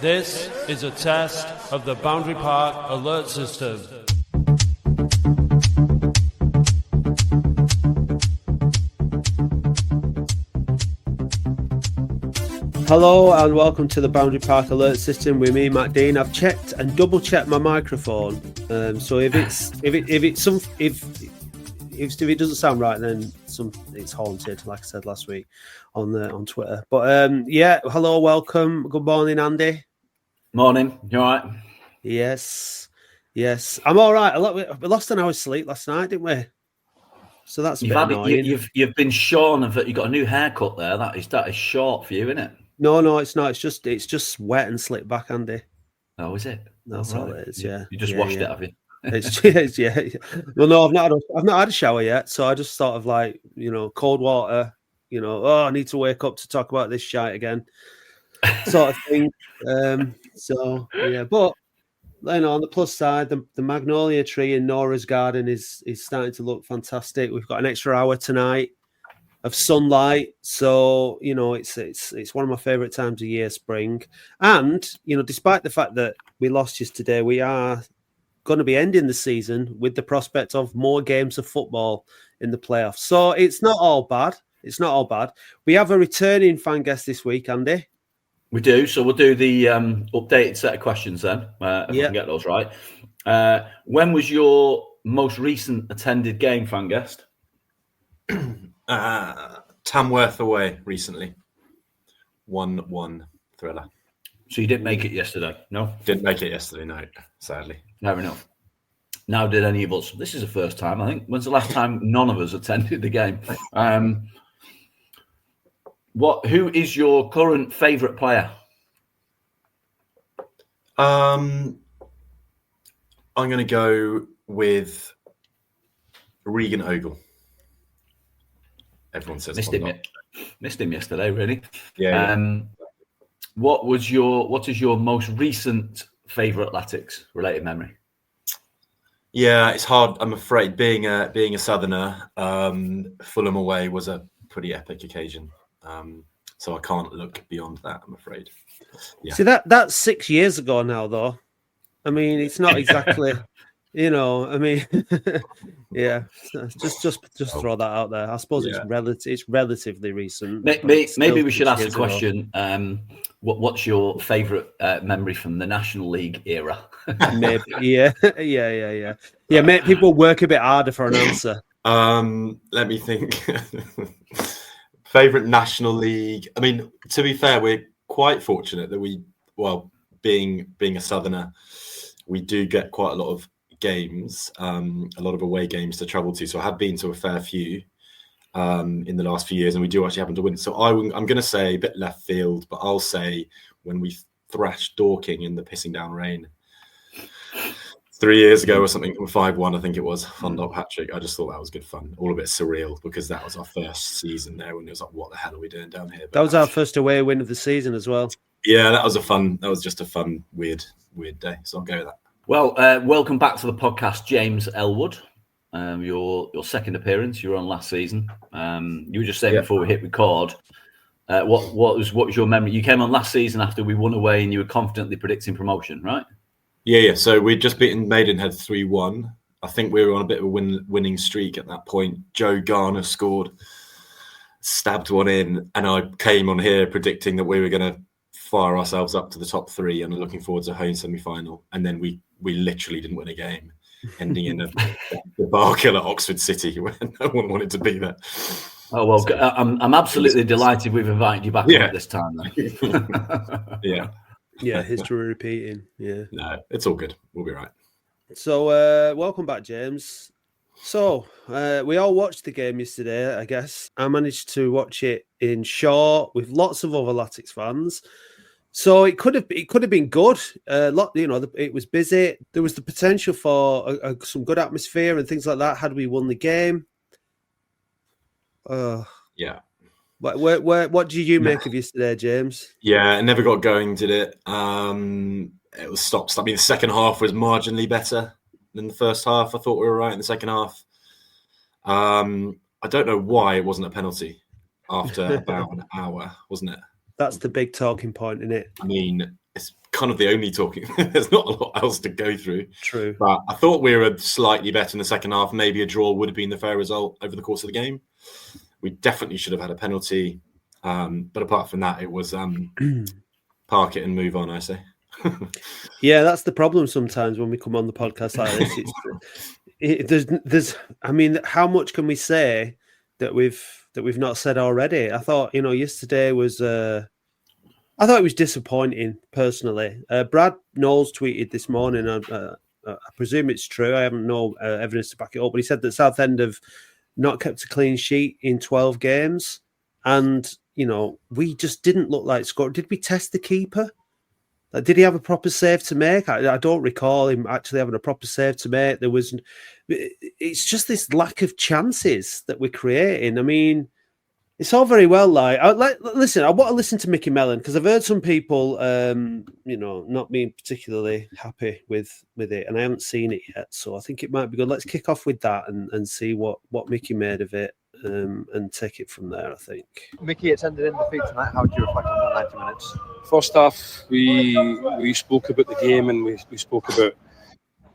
This is a test of the Boundary Park alert system. Hello and welcome to the Boundary Park alert system with me, Matt Dean. I've checked and double checked my microphone, so if it doesn't sound right, then it's haunted, like I said last week on Twitter. But hello, welcome, good morning, Andy. Morning, you all right? Yes, I'm all right. We lost an hour's sleep last night, didn't we? So that's a bit annoying. You've been shorn of it. You got a new haircut there. That is short for you, isn't it? No, it's not. It's just wet and slicked back, Andy. Oh, is it? That's all it is. Yeah. You just washed it, have you? It's yeah. Well, no, I've not had a shower yet, so I just sort of like, cold water. I need to wake up to talk about this shite again, sort of thing. So yeah, but on the plus side, the magnolia tree in Nora's garden is starting to look fantastic. We've got an extra hour tonight of sunlight, so it's one of my favorite times of year, spring. And despite the fact that we lost yesterday, we are going to be ending the season with the prospect of more games of football in the playoffs. So it's not all bad. We have a returning fan guest this week, Andy. We do. So we'll do the updated set of questions then, if we can get those right. When was your most recent attended game, fan guest? Tamworth away recently. 1-1 thriller. So you didn't make it yesterday? No? Didn't make it yesterday, no, sadly. Fair enough. Now did any of us. This is the first time, I think. When's the last time none of us attended the game? Who is your current favourite player? I'm going to go with Regan Ogle. Everyone says missed him yesterday, really. Yeah. What is your most recent favourite Latics related memory? Yeah, it's hard. I'm afraid being a Southerner, Fulham away was a pretty epic occasion. So I can't look beyond that, I'm afraid. Yeah. See, that's 6 years ago now, though. I mean, it's not exactly, I mean, yeah. Just throw that out there. I suppose it's relatively recent. Maybe we should ask the question. What's your favourite memory from the National League era? Maybe, yeah. Make people work a bit harder for an answer. Let me think. Favorite National League. I mean, to be fair, we're quite fortunate that being a Southerner, we do get quite a lot of games, a lot of away games to travel to. So I have been to a fair few in the last few years, and we do actually happen to win. So I'm going to say a bit left field, but I'll say when we thrashed Dorking in the pissing down rain 3 years ago or something, 5-1, I think it was. Fundop hat-trick. I just thought that was good fun. All a bit surreal because that was our first season there when it was like, what the hell are we doing down here? But that was our first away win of the season as well. Yeah, that was just a fun, weird day. So I'll go with that. Well, welcome back to the podcast, James Elwood. Your second appearance. You were on last season. You were just saying before we hit record, what was your memory? You came on last season after we won away and you were confidently predicting promotion, right? Yeah. So we'd just beaten Maidenhead 3-1. I think we were on a bit of a winning streak at that point. Joe Garner stabbed one in, and I came on here predicting that we were going to fire ourselves up to the top three and looking forward to a home semi-final. And then we literally didn't win a game, ending in a debacle at Oxford City where no one wanted to be there. Oh, well, so, I'm absolutely delighted we've invited you back on at this time. Then. Yeah, history repeating. Yeah. No, it's all good. We'll be right. So, welcome back, James. So, we all watched the game yesterday, I guess. I managed to watch it in short with lots of other Latics fans. So it could have been good. It was busy. There was the potential for some good atmosphere and things like that had we won the game. Yeah. What did you make of yesterday, James? Yeah, it never got going, did it? It was stopped. I mean, the second half was marginally better than the first half. I thought we were right in the second half. I don't know why it wasn't a penalty. after about an hour, wasn't it? That's the big talking point, isn't it? I mean, it's kind of the only talking. There's not a lot else to go through. True. But I thought we were slightly better in the second half. Maybe a draw would have been the fair result over the course of the game. We definitely should have had a penalty. But apart from that, it was park it and move on, I say. Yeah, that's the problem sometimes when we come on the podcast like this. There's I mean, how much can we say that we've not said already? I thought, yesterday was I thought it was disappointing personally. Brad Knowles tweeted this morning, I presume it's true, I haven't no evidence to back it up, but he said that Southend have not kept a clean sheet in 12 games, and we just didn't look like scoring. Did we test the keeper? Did he have a proper save to make? I don't recall him actually having a proper save to make. It's just this lack of chances that we're creating. I mean, it's all very well. Listen, I want to listen to Mickey Mellon because I've heard some people, not being particularly happy with it, and I haven't seen it yet. So I think it might be good. Let's kick off with that and see what Mickey made of it. And take it from there, I think. Mickey, it's ended in defeat tonight. How do you reflect on the 90 minutes? First half, we spoke about the game, and we spoke about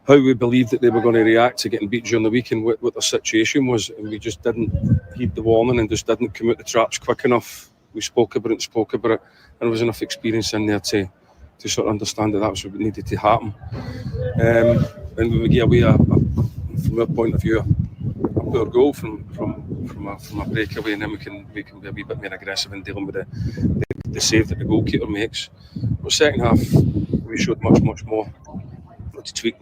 how we believed that they were going to react to getting beat during the week and what their situation was, and we just didn't heed the warning and just didn't come out the traps quick enough. We spoke about it, and there was enough experience in there to sort of understand that was what needed to happen. And we get away, from our point of view, a poor goal from a breakaway, and then we can be a wee bit more aggressive in dealing with the save that the goalkeeper makes. But second half, we showed much more to tweak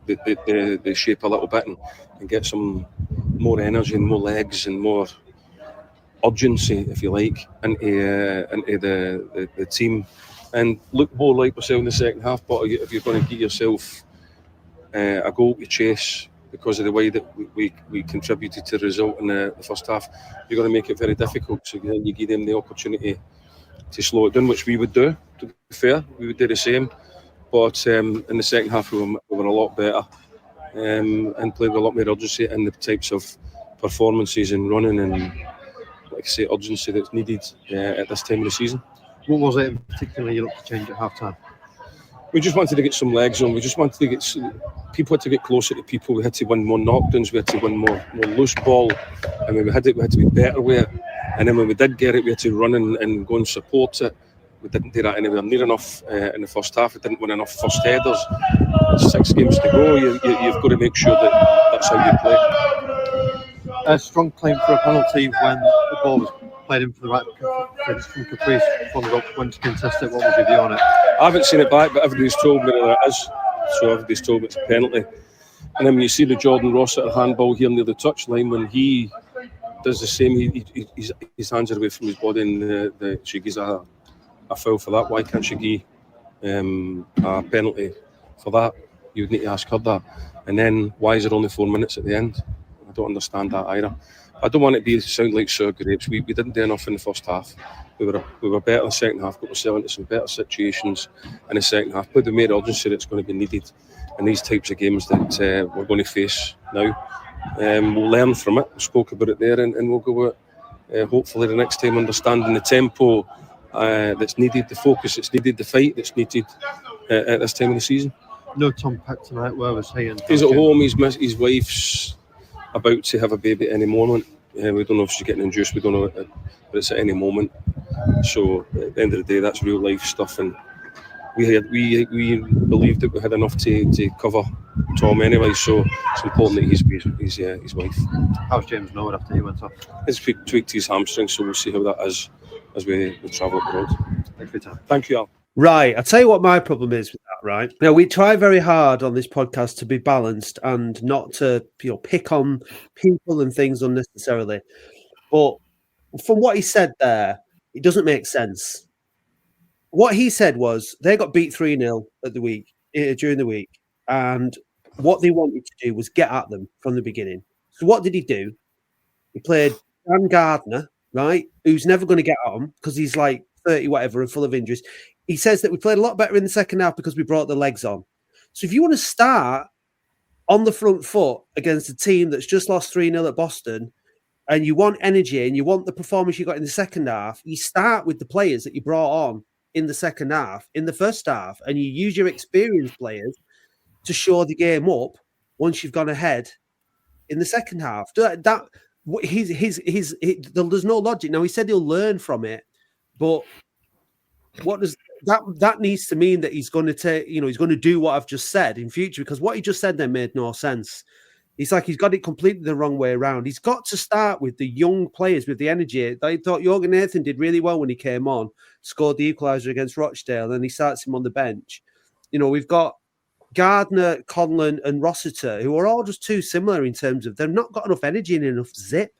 the shape a little bit and get some more energy and more legs and more urgency, if you like, into the team, and look more like ourselves in the second half. But if you're going to give yourself a goal to chase because of the way that we contributed to the result in the first half, you're going to make it very difficult. So then you give them the opportunity to slow it down, which we would do. To be fair, we would do the same. But in the second half, we were a lot better and played with a lot more urgency and the types of performances and running and, like I say, urgency that's needed at this time of the season. What was it in particular you looked to change at half-time? We just wanted to get some legs on. We just wanted to get people had to get closer to people. We had to win more knockdowns. We had to win more loose ball. I mean, we had to be better with it. And then when we did get it, we had to run and go and support it. We didn't do that anywhere near enough in the first half. We didn't win enough first headers. There's 6 games to go. You've got to make sure that's how you play. A strong claim for a penalty when the ball was played in for the right from Caprice went to contest it. What was your view on it? I haven't seen it back, but everybody's told me that it is. So everybody's told me it's a penalty. And then when you see the Jordan Rossiter handball here near the touchline, when he does the same, his hands are away from his body, and she gives a foul for that. Why can't she give a penalty for that? You would need to ask her that. And then why is it only 4 minutes at the end? I don't understand that either. I don't want it to sound like sour grapes. We didn't do enough in the first half. We were better in the second half, got ourselves into some better situations in the second half. Put the more urgency that's going to be needed in these types of games that we're going to face now. We'll learn from it. We spoke about it there, and we'll go out, hopefully the next time, understanding the tempo that's needed, the focus that's needed, the fight that's needed at this time of the season. No Tom Peck tonight. Where was he? He's at home. His wife's about to have a baby at any moment. We don't know if she's getting induced. We don't know, but it's at any moment. So at the end of the day, that's real life stuff, and we believed that we had enough to cover Tom anyway. So it's important that he's with his wife. How's James Norwood after he went off? He's tweaked his hamstring, so we'll see how that is as we travel abroad. Thanks for your time. Thank you, Al. Right, I'll tell you what my problem is with that, right? Now, we try very hard on this podcast to be balanced and not to pick on people and things unnecessarily. But from what he said there, it doesn't make sense. What he said was they got beat 3-0 during the week, and what they wanted to do was get at them from the beginning. So what did he do? He played Dan Gardner, right, who's never going to get at him because he's like 30 whatever and full of injuries. He says that we played a lot better in the second half because we brought the legs on. So if you want to start on the front foot against a team that's just lost 3-0 at Boston and you want energy and you want the performance you got in the second half, you start with the players that you brought on in the second half, in the first half, and you use your experienced players to show the game up once you've gone ahead in the second half. There's no logic. Now, he said he'll learn from it, but what does that needs to mean that he's going to take, he's going to do what I've just said in future, because what he just said then made no sense. It's like he's got it completely the wrong way around. He's got to start with the young players with the energy. I thought Jorgen Nathan did really well when he came on, scored the equaliser against Rochdale, and he starts him on the bench. We've got Gardner, Conlon, and Rossiter, who are all just too similar in terms of they've not got enough energy and enough zip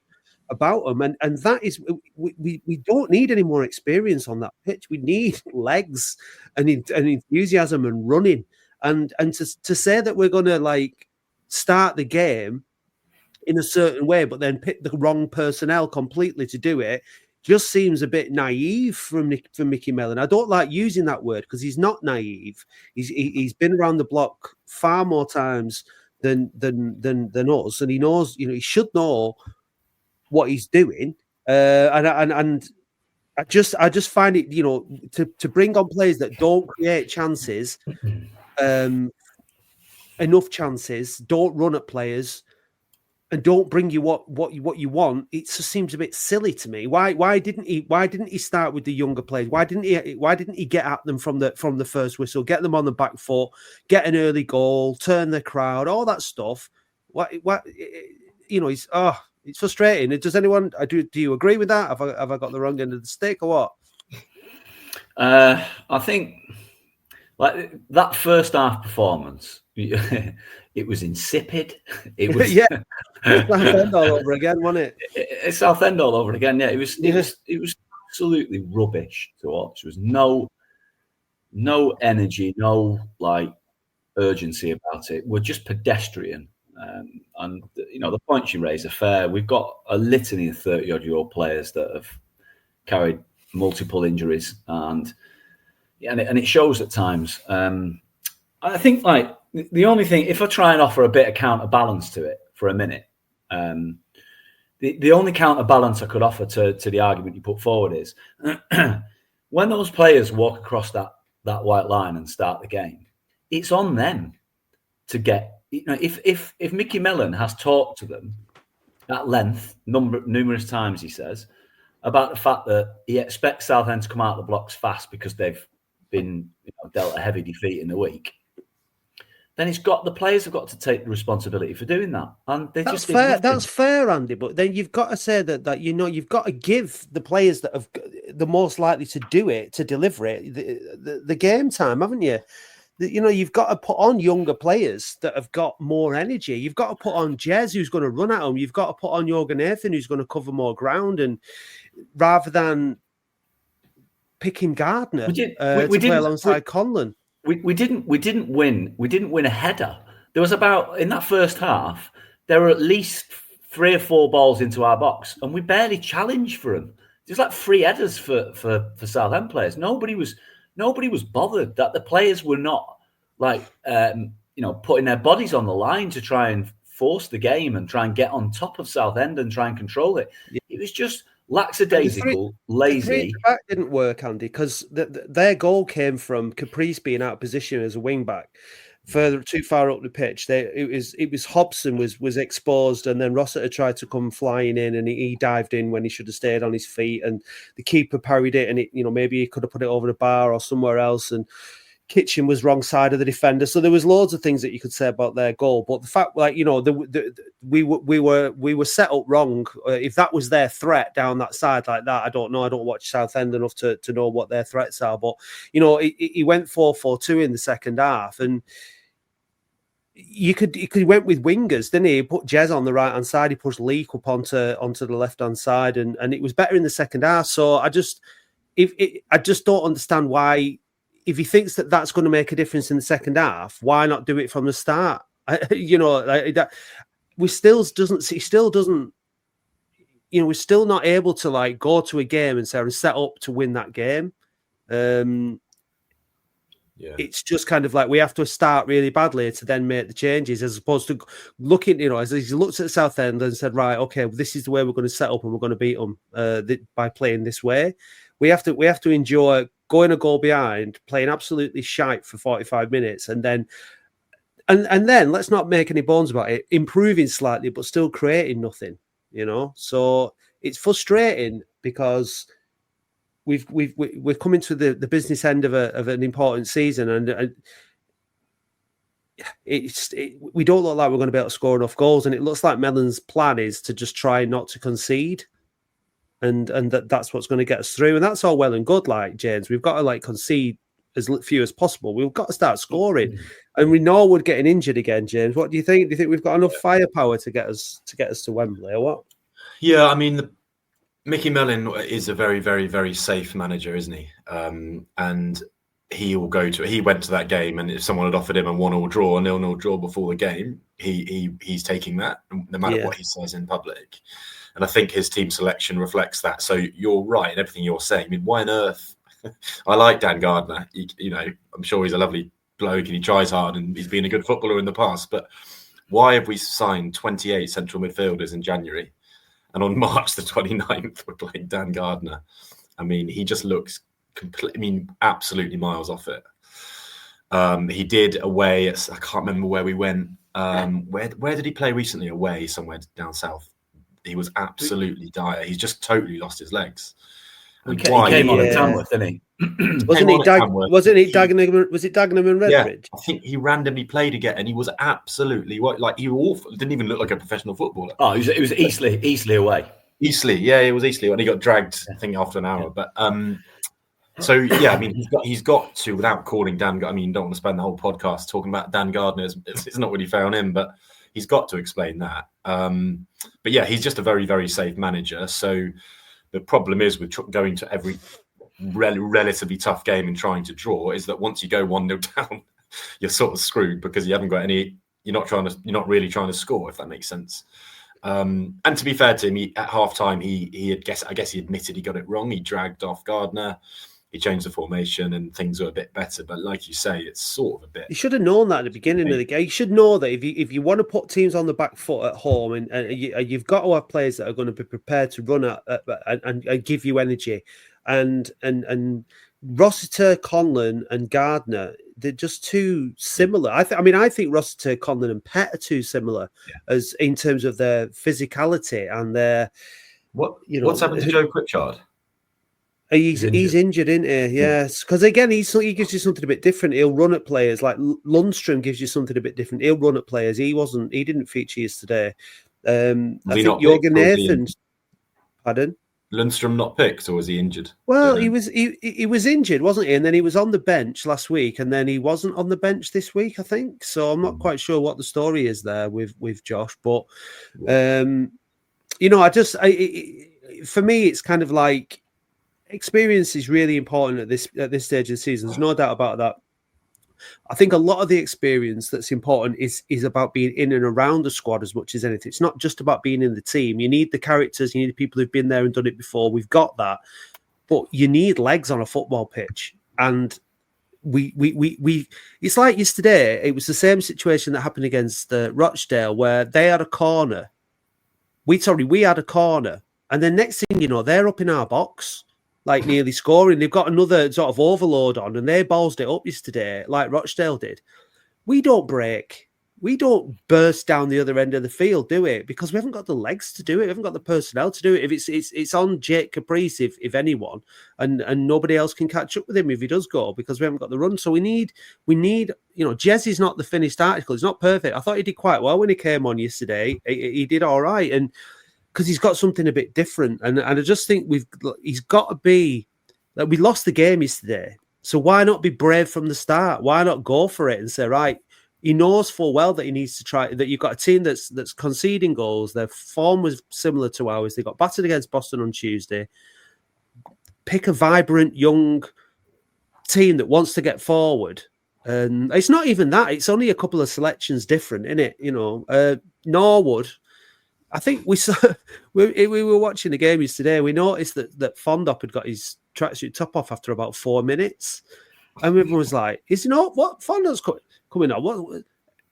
about them. And that is, we don't need any more experience on that pitch. We need legs and enthusiasm and running. And to say that we're going to start the game in a certain way, but then pick the wrong personnel completely to do it, just seems a bit naive from Mickey Mellon. I don't like using that word because he's not naive. He's been around the block far more times than us, and he knows. He should know what he's doing. And I just find it, to bring on players that don't create chances, enough chances, don't run at players, and don't bring you what you want. It just seems a bit silly to me. Why didn't he start with the younger players? Why didn't he get at them from the first whistle, get them on the back foot, get an early goal, turn the crowd, all that stuff? It's frustrating. Does anyone do you agree with that? Have I got the wrong end of the stick or what? I think that first half performance, it was insipid. It was Southend all over again, wasn't it? It's Southend all over again. Yeah, it was absolutely rubbish to watch. There was no energy, no urgency about it. We're just pedestrian. And the points you raise are fair. We've got a litany of 30-odd-year-old players that have carried multiple injuries, and it shows at times. I think the only thing, if I try and offer a bit of counterbalance to it for a minute, the only counterbalance I could offer to the argument you put forward is when those players walk across that white line and start the game, it's on them to get. If Mickey Mellon has talked to them at length, numerous times, he says, about the fact that he expects Southend to come out of the blocks fast because they've been dealt a heavy defeat in the week, then the players have got to take the responsibility for doing that. And that's fair. That's fair, Andy. But then you've got to say that you've got to give the players that have the most likely to do it, to deliver it, the game time, haven't you? You've got to put on younger players that have got more energy. You've got to put on Jez, who's going to run at them. You've got to put on Jorgen Nathan, who's going to cover more ground, and rather than picking Gardner to play alongside Conlon. We didn't win. We didn't win a header. There was in that first half, there were at least 3 or 4 balls into our box, and we barely challenged for them. There's 3 headers for Southend players. Nobody was bothered. That the players were not putting their bodies on the line to try and force the game and try and get on top of Southend and try and control it. Yeah. It was just lackadaisical, lazy. That didn't work, Andy, because their goal came from Caprice being out of position as a wing back, too far up the pitch. It was Hobson was exposed, and then Rossiter tried to come flying in, and he dived in when he should have stayed on his feet, and the keeper parried it, and maybe he could have put it over the bar or somewhere else, and Kitchen was wrong side of the defender. So there was loads of things that you could say about their goal, but the fact, we were set up wrong. If that was their threat down that side like that, I don't know. I don't watch Southend enough to know what their threats are, but he went 4-4-2 in the second half, and he went with wingers, didn't he? He put Jez on the right hand side. He pushed Leek up onto the left hand side, and it was better in the second half. So I just don't understand why, if he thinks that that's going to make a difference in the second half, why not do it from the start? We're still not able to go to a game and say and set up to win that game. It's just kind of like we have to start really badly to then make the changes, as opposed to looking, as he looked at Southend and said, right, okay, this is the way we're going to set up and we're going to beat them by playing this way. We have to enjoy going a goal behind, playing absolutely shite for 45 minutes, and then let's not make any bones about it, improving slightly but still creating nothing. So it's frustrating because we're coming to the business end of an important season, and we don't look like we're going to be able to score enough goals, and it looks like Mellon's plan is to just try not to concede, and that's what's going to get us through, and that's all well and good. Like James, we've got to concede as few as possible. We've got to start scoring, and we know we're getting injured again. James, what do you think? Do you think we've got enough firepower to get us to Wembley, or what? Yeah, I mean, Mickey Mellon is a very, very, very safe manager, isn't he? And he went to that game, and if someone had offered him a 1-1 draw, a 0-0 draw before the game, he's taking that, no matter what he says in public. And I think his team selection reflects that. So you're right in everything you're saying. I mean, why on earth? I like Dan Gardner. I'm sure he's a lovely bloke and he tries hard and he's been a good footballer in the past. But why have we signed 28 central midfielders in January? And on March the 29th, we're playing Dan Gardner. I mean, he just looks absolutely miles off it. He did away at, I can't remember where we went. Where did he play recently? Away somewhere down south. He was absolutely dire. He's just totally lost his legs. He came on at Tamworth, didn't he? Wasn't it Dagenham and Redbridge? Yeah, I think he randomly played again, and he was absolutely he was awful. Didn't even look like a professional footballer. Oh, it was Eastleigh away. Eastleigh, yeah, it was Eastleigh, and he got dragged, I think, after an hour. But so yeah, I mean, he's got to, without calling Dan. I mean, you don't want to spend the whole podcast talking about Dan Gardner. It's not really fair on him, but he's got to explain that. But yeah, he's just a very, very safe manager. So the problem is with going to every relatively tough game and trying to draw is that once you go 1-0 down, you're sort of screwed because you haven't got any. You're not really trying to score, if that makes sense. And to be fair to him, at half time, I guess he admitted he got it wrong. He dragged off Gardner. He changed the formation and things were a bit better. But like you say, it's sort of a bit. You should have known that at the beginning of the game. You should know that if you want to put teams on the back foot at home, and you've got to have players that are going to be prepared to run at and give you energy. And Rossiter, Conlon, and Gardner, they're just too similar. I think Rossiter, Conlon, and Pett are too similar as in terms of their physicality and their. What's happened to Joe Pritchard? He's injured, isn't he? Yes, because again, he gives you something a bit different. He'll run at players like Lundstrom gives you something a bit different. He'll run at players. He didn't feature yesterday. I think Jorgen Nathan. Pardon? Lundstrom not picked, or was he injured? Well, he was injured, wasn't he? And then he was on the bench last week, and then he wasn't on the bench this week, I think. So I'm not quite sure what the story is there with Josh, but for me, it's kind of like. Experience is really important at this stage of the season. There's no doubt about that. I think a lot of the experience that's important is about being in and around the squad as much as anything. It's not just about being in the team. You need the characters. You need the people who've been there and done it before. We've got that, but you need legs on a football pitch. And we it's like yesterday. It was the same situation that happened against Rochdale, where they had a corner. We had a corner, and then next thing you know, they're up in our box. Like nearly scoring. They've got another sort of overload on, and they ballsed it up yesterday, like Rochdale did. We don't break. We don't burst down the other end of the field, do it? Because we haven't got the legs to do it. We haven't got the personnel to do it. If it's on Jake Caprice, if anyone, and nobody else can catch up with him if he does go, because we haven't got the run. So we need. Jezzy's not the finished article. It's not perfect. I thought he did quite well when he came on yesterday. He did all right, and. Because he's got something a bit different. And I just think he's got to be, like, we lost the game yesterday. So why not be brave from the start? Why not go for it and say, right, he knows full well that he needs to try, that you've got a team that's conceding goals. Their form was similar to ours. They got battered against Boston on Tuesday. Pick a vibrant, young team that wants to get forward. And it's not even that. It's only a couple of selections different, isn't it? Norwood, I think we were watching the game yesterday. We noticed that Fondop had got his tracksuit top off after about 4 minutes. And everyone was like, is he not? What? Fondo's coming on? What?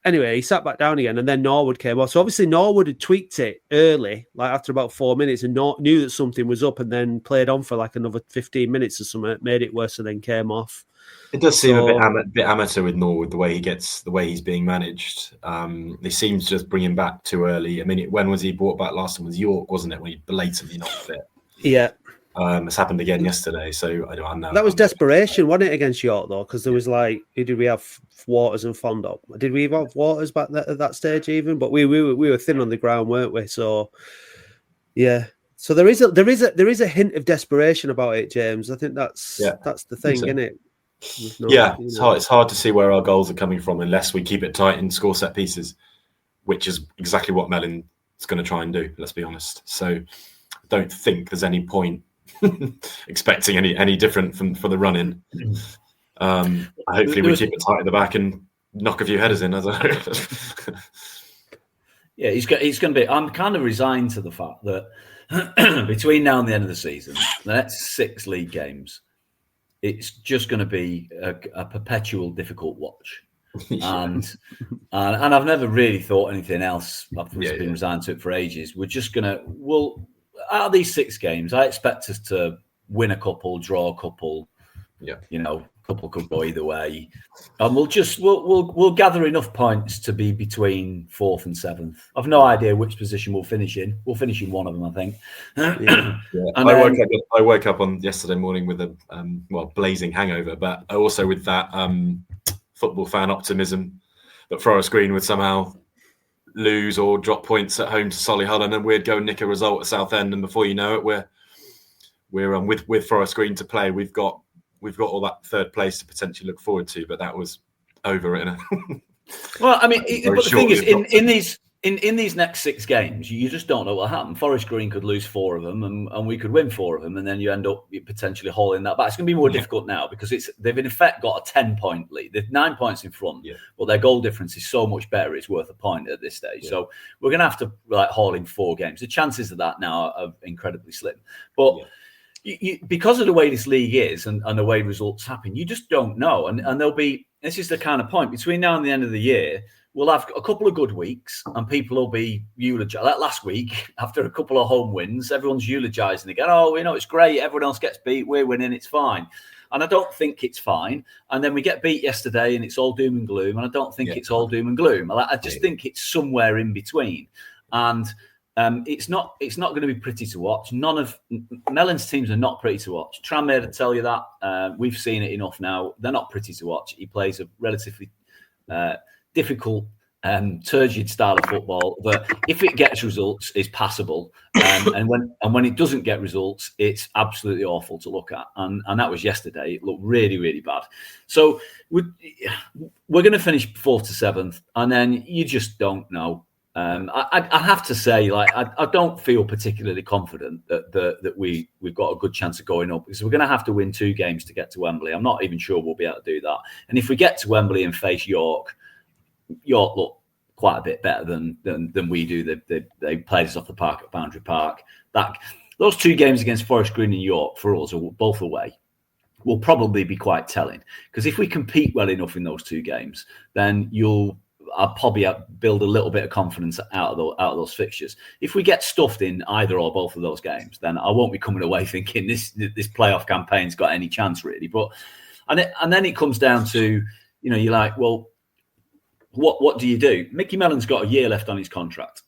Anyway, he sat back down again, and then Norwood came off. So obviously Norwood had tweaked it early, like after about 4 minutes, and knew that something was up, and then played on for like another 15 minutes or something, made it worse, and then came off. It does seem a bit amateur with Norwood, the way he's being managed. They seem to just bring him back too early. I mean, when was he brought back last time? Was York, wasn't it? When he blatantly not fit. Yeah. It's happened again yesterday, so I don't know. That was desperation, wasn't it, against York, though? Because there was like, who did we have? Waters and Fondop. Did we even have Waters back at that stage even? But we were thin on the ground, weren't we? So yeah. So there is a hint of desperation about it, James. I think that's the thing, isn't it? It's hard to see where our goals are coming from unless we keep it tight and score set pieces, which is exactly what Mellon is going to try and do. Let's be honest. So I don't think there's any point expecting any different for the run in. Hopefully we keep it tight at the back and knock a few headers in. Yeah, he's going to be. I'm kind of resigned to the fact that between now and the end of the season, the next 6 league games, it's just going to be a perpetual difficult watch. And I've never really thought anything else. I've been resigned to it for ages. We're just going to. Out of these 6 games, I expect us to win a couple, draw a couple. Yeah, couple could go either way, and we'll gather enough points to be between 4th and 7th. I've no idea which position we'll finish in. We'll finish in one of them, I think. I woke up on yesterday morning with a blazing hangover, but also with that football fan optimism that Forest Green would somehow lose or drop points at home to Solihull, and then we'd go and nick a result at Southend, and before you know it, we're with Forest Green to play. We've got all that 3rd place to potentially look forward to, but that was over in a. Well, I mean, but the thing is, in these next 6 games, you just don't know what will happen. Forest Green could lose 4 of them, and we could win 4 of them, and then you end up potentially hauling that back. It's going to be more difficult now because they've in effect got a 10-point lead. They've 9 points in front, but their goal difference is so much better. It's worth a point at this stage. So we're going to have to haul in 4 games. The chances of that now are incredibly slim, but. Because of the way this league is and the way results happen, you just don't know. And there'll be, this is the kind of point, between now and the end of the year, we'll have a couple of good weeks and people will be eulogizing. Like last week, after a couple of home wins, everyone's eulogizing again. Oh, it's great. Everyone else gets beat. We're winning. It's fine. And I don't think it's fine. And then we get beat yesterday and it's all doom and gloom. And I don't think it's all doom and gloom. I just think it's somewhere in between. And it's not going to be pretty to watch. None of Mellon's teams are not pretty to watch. Tranmere to tell you that. We've seen it enough now. They're not pretty to watch. He plays a relatively difficult, turgid style of football that, if it gets results, is passable. And when it doesn't get results, it's absolutely awful to look at. And that was yesterday. It looked really, really bad. So we're going to finish 4th to 7th, and then you just don't know. I have to say, I don't feel particularly confident that we've got a good chance of going up, because we're going to have to win 2 games to get to Wembley. I'm not even sure we'll be able to do that. And if we get to Wembley and face York look quite a bit better than we do. They played us off the park at Boundary Park. Those 2 games against Forest Green and York for us, are both away, will probably be quite telling, because if we compete well enough in those 2 games, then I'll probably build a little bit of confidence out of those fixtures. If we get stuffed in either or both of those games, then I won't be coming away thinking this playoff campaign's got any chance really. But and then it comes down to, you're like, well, what do you do? Mickey Mellon's got a year left on his contract.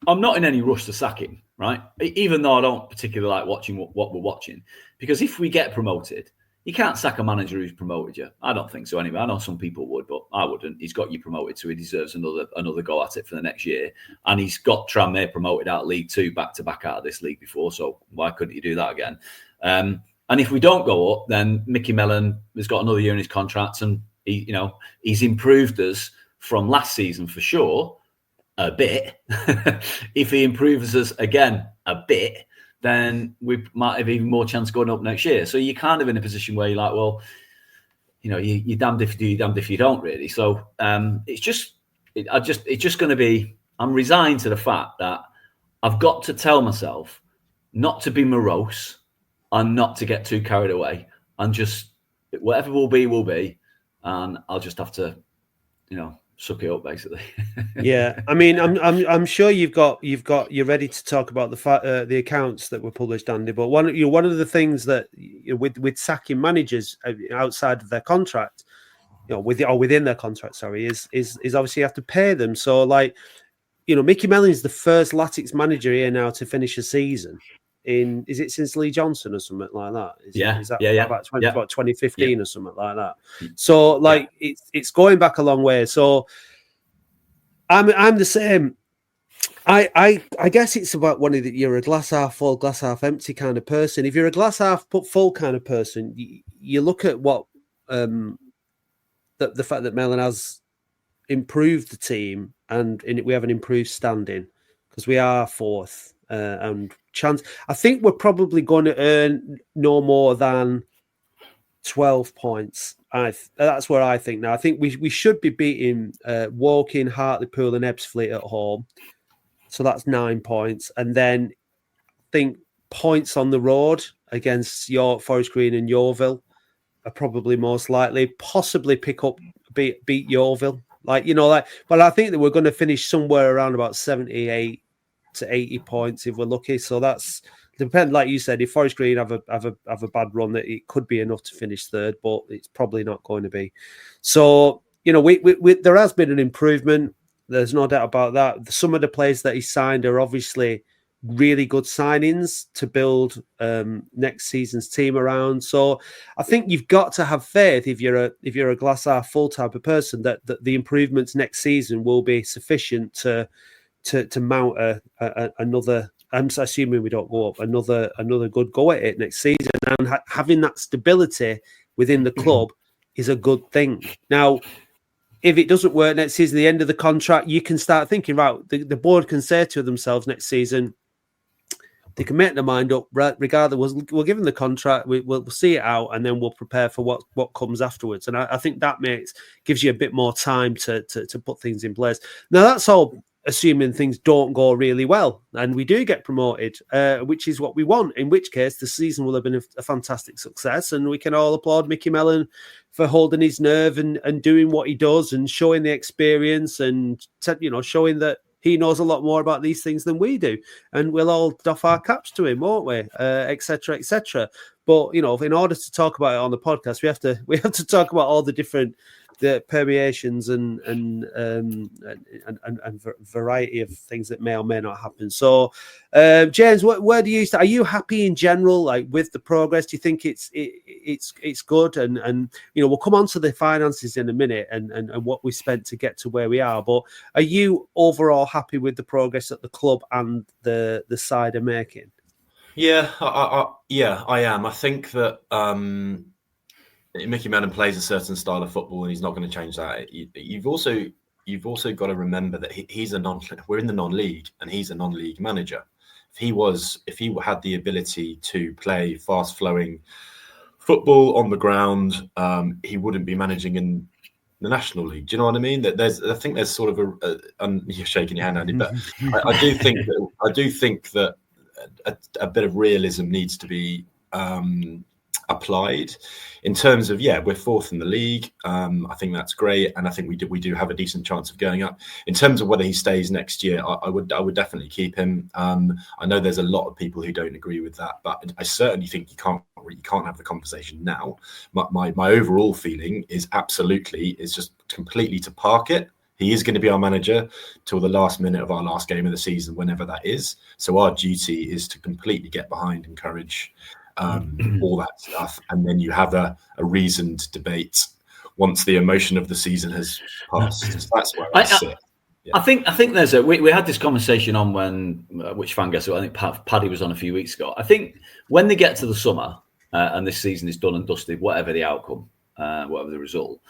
I'm not in any rush to sack him, right? Even though I don't particularly like watching what we're watching, because if we get promoted, you can't sack a manager who's promoted you. I don't think so anyway. I know some people would, but I wouldn't. He's got you promoted, so he deserves another go at it for the next year. And he's got Tranmere promoted out of League 2 back-to-back out of this league before, so why couldn't you do that again? And if we don't go up, then Mickey Mellon has got another year in his contract, and he's improved us from last season for sure, a bit. If he improves us again a bit, then we might have even more chance going up next year. So you're kind of in a position where you're like, well, you're damned if you do, you're damned if you don't, really. So it's just going to be, I'm resigned to the fact that I've got to tell myself not to be morose and not to get too carried away, and just whatever will be, and I'll just have to, suck it up basically. Yeah, I mean, I'm sure you're ready to talk about the accounts that were published, Andy. But one of the things that with sacking managers outside of their contract, within their contract, sorry, is obviously you have to pay them. So like, Mickey Mellon is the first Latics manager here now to finish a season. Is it since Lee Johnson or something like that? Is that about 2015 or something like that? So like it's going back a long way. So I'm the same. I guess it's about you're a glass half full, glass half empty kind of person. If you're a glass half full kind of person, you look at what the fact that Mellon has improved the team and we have an improved standing because we are fourth. And chance, I think we're probably going to earn no more than 12 points. That's where I think now. I think we should be beating Woking, Hartlepool, and Ebbsfleet at home. So that's 9 points, and then I think points on the road against Forest Green and Yeovil are probably most likely. Possibly beat Yeovil, but I think that we're going to finish somewhere around about 78 to 80 points if we're lucky. So that's depend. Like you said, if Forest Green have a bad run, that it could be enough to finish third, but it's probably not going to be. So we there has been an improvement. There's no doubt about that. Some of the players that he signed are obviously really good signings to build next season's team around. So I think you've got to have faith if you're a glass half full type of person that the improvements next season will be sufficient to mount another. I'm assuming we don't go up another good go at it next season, and having that stability within the club is a good thing. Now, if it doesn't work next season, the end of the contract, you can start thinking, right, the board can say to themselves next season, they can make their mind up, regardless, we'll give them the contract, we'll see it out, and then we'll prepare for what comes afterwards. And I think that gives you a bit more time to put things in place. Now, that's all assuming things don't go really well and we do get promoted, which is what we want, in which case the season will have been a fantastic success, and we can all applaud Mickey Mellon for holding his nerve and doing what he does and showing the experience and showing that he knows a lot more about these things than we do, and we'll all doff our caps to him, won't we? Etc. etc. But in order to talk about it on the podcast, we have to talk about all the permeations and variety of things that may or may not happen. So, James, where do you stand? Are you happy in general, like with the progress? Do you think it's good? And we'll come on to the finances in a minute and what we spent to get to where we are. But are you overall happy with the progress that the club and the side are making? Yeah, I am. I think that Mickey Mellon plays a certain style of football, and he's not going to change that. You've also got to remember that we're in the non-league, and he's a non-league manager. If he had the ability to play fast-flowing football on the ground, he wouldn't be managing in the National League. Do you know what I mean? I think there's sort of you're shaking your hand, Andy, but I do think that a bit of realism needs to be applied in terms of, we're fourth in the league. I think that's great, and I think we do have a decent chance of going up. In terms of whether he stays next year, I would definitely keep him. I know there's a lot of people who don't agree with that, but I certainly think you can't have the conversation now. My overall feeling is just completely to park it. He is going to be our manager till the last minute of our last game of the season, whenever that is. So our duty is to completely get behind, encourage all that stuff, and then you have a reasoned debate once the emotion of the season has passed. So that's where I sit. Yeah. I think there's we had this conversation on which fan guest, I think Paddy was on a few weeks ago. I think when they get to the summer and this season is done and dusted, whatever the outcome, whatever the result,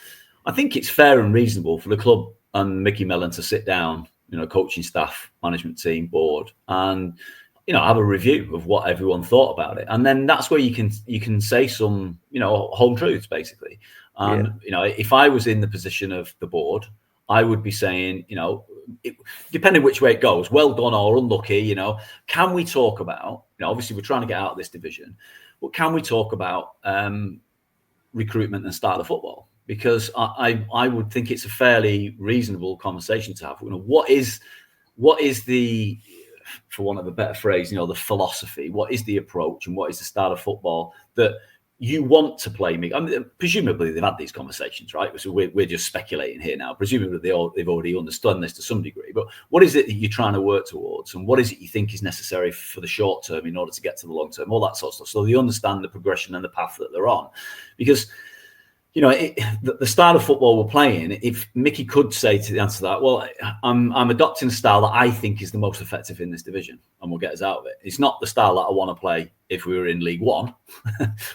I think it's fair and reasonable for the club and Mickey Mellon to sit down, coaching staff, management team, board, and have a review of what everyone thought about it, and then that's where you can say some home truths basically. And if I was in the position of the board, I would be saying, depending which way it goes, well done or unlucky, can we talk about, obviously we're trying to get out of this division, but can we talk about recruitment and style of football, because I would think it's a fairly reasonable conversation to have. What is the, for want of a better phrase, the philosophy? What is the approach, and what is the style of football that you want to play? I mean, presumably they've had these conversations, right? So we're just speculating here now. Presumably they've already understood this to some degree. But what is it that you're trying to work towards, and what is it you think is necessary for the short term in order to get to the long term? All that sort of stuff. So they understand the progression and the path that they're on, because the style of football we're playing, if Mickey could say to the answer to that, well, I'm adopting a style that I think is the most effective in this division and will get us out of it. It's not the style that I want to play if we were in League One,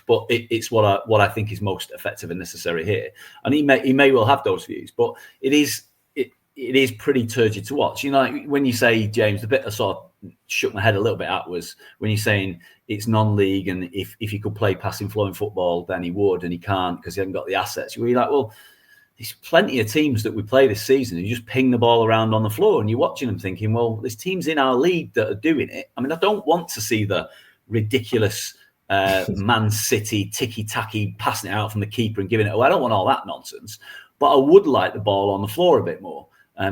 but it's what I think is most effective and necessary here. And he may well have those views, but it is pretty turgid to watch. When you say, James, the bit I sort of shook my head a little bit at was when you're saying it's non-league, and if he could play passing, flowing football, then he would, and he can't because he hasn't got the assets. You're like, well, there's plenty of teams that we play this season who just ping the ball around on the floor, and you're watching them thinking, well, there's teams in our league that are doing it. I mean, I don't want to see the ridiculous Man City ticky-tacky passing it out from the keeper and giving it away. I don't want all that nonsense, but I would like the ball on the floor a bit more.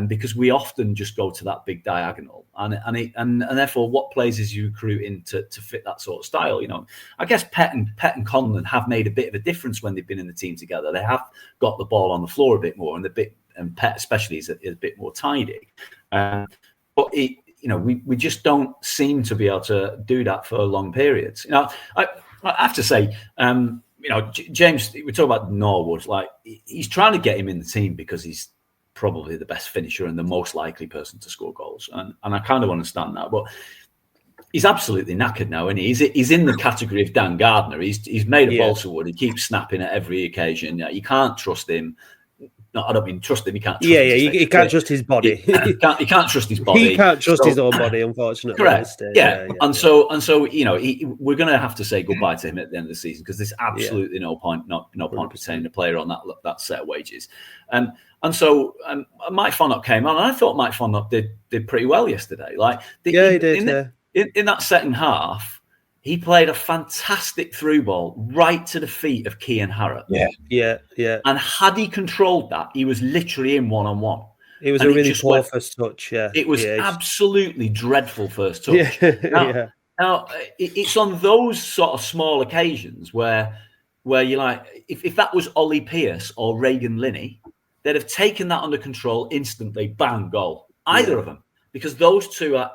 Because we often just go to that big diagonal, and therefore, what players is you recruiting to fit that sort of style? I guess Pett and Conlon have made a bit of a difference when they've been in the team together. They have got the ball on the floor a bit more, and Pett especially is a bit more tidy. But we just don't seem to be able to do that for long periods. I have to say, James, we talk about Norwood, like he's trying to get him in the team because he's probably the best finisher and the most likely person to score goals, and I kind of understand that, but he's absolutely knackered now, and he's in the category of Dan Gardner. He's made of balsa wood. He keeps snapping at every occasion. You can't trust him. No, I don't mean trust him. He can't. Trust he can't trust his body. He can't trust his body. He can't trust his own body, unfortunately. Correct. Yeah. So we're going to have to say goodbye to him at the end of the season, because there's absolutely no point retaining a player on that set of wages. And so Mike Fonnop came on, and I thought Mike Fonnop did pretty well yesterday. He did. In that second half, he played a fantastic through ball right to the feet of Kean Harrop. Yeah. And had he controlled that, he was literally in one-on-one. It was a really poor first touch. Yeah, it was absolutely dreadful first touch. Now, it's on those sort of small occasions where you're like, if that was Ollie Pearce or Reagan Linney, they'd have taken that under control instantly. Bang, goal. Either of them, because those two are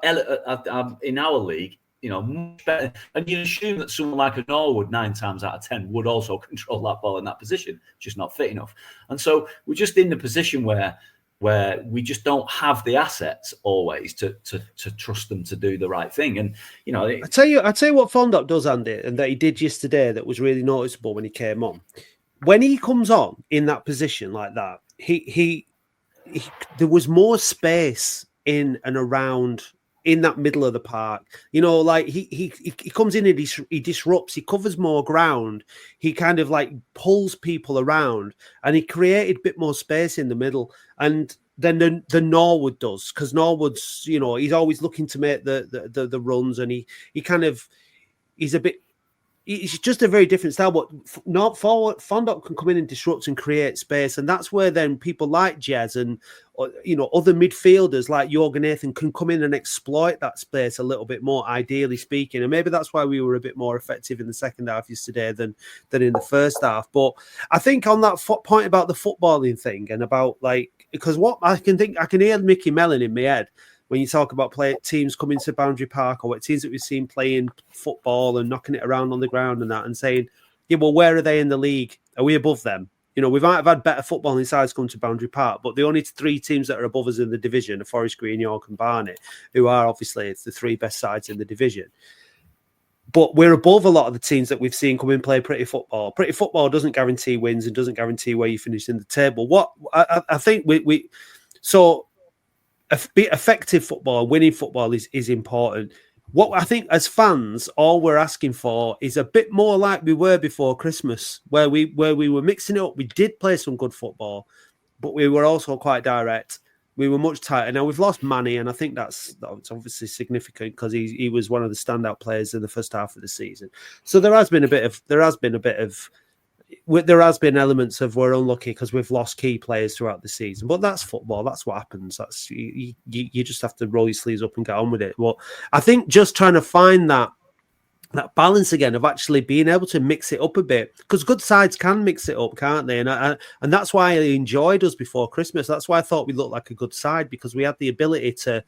in our league, much better. And you assume that someone like a Norwood 9 times out of 10 would also control that ball in that position, just not fit enough. And so we're just in the position where we just don't have the assets always to trust them to do the right thing. And I tell you what Fondop does, Andy, and that he did yesterday that was really noticeable when he came on. When he comes on in that position like that, he there was more space in and around in that middle of the park. He comes in and he disrupts, he covers more ground, he kind of pulls people around, and he created a bit more space in the middle. And then the Norwood does, because Norwood's, he's always looking to make the runs, and he's just a very different style, but not forward. Fondop can come in and disrupt and create space, and that's where then people like Jez and other midfielders like Jorgen Nathan can come in and exploit that space a little bit more, ideally speaking. And maybe that's why we were a bit more effective in the second half yesterday than in the first half. But I think on that point about the footballing thing, and about because what I can hear Mickey Mellon in my head when you talk about teams coming to Boundary Park, or what teams that we've seen playing football and knocking it around on the ground and that, and saying, yeah, well, where are they in the league? Are we above them? We might have had better footballing sides come to Boundary Park, but the only 3 teams that are above us in the division are Forest Green, York and Barnet, who are obviously the 3 best sides in the division. But we're above a lot of the teams that we've seen come in and play pretty football. Pretty football doesn't guarantee wins and doesn't guarantee where you finish in the table. What I think so effective football, winning football is important. What I think as fans, all we're asking for is a bit more like we were before Christmas, where we were mixing it up. We did play some good football, but we were also quite direct. We were much tighter. Now we've lost Manny, and I think that's obviously significant because he was one of the standout players in the first half of the season. So there has been a bit of there has been elements of we're unlucky because we've lost key players throughout the season, but that's football. That's what happens. That's you just have to roll your sleeves up and get on with it. But I think just trying to find that balance again of actually being able to mix it up a bit, because good sides can mix it up, can't they? And that's why I enjoyed us before Christmas. That's why I thought we looked like a good side, because we had the ability to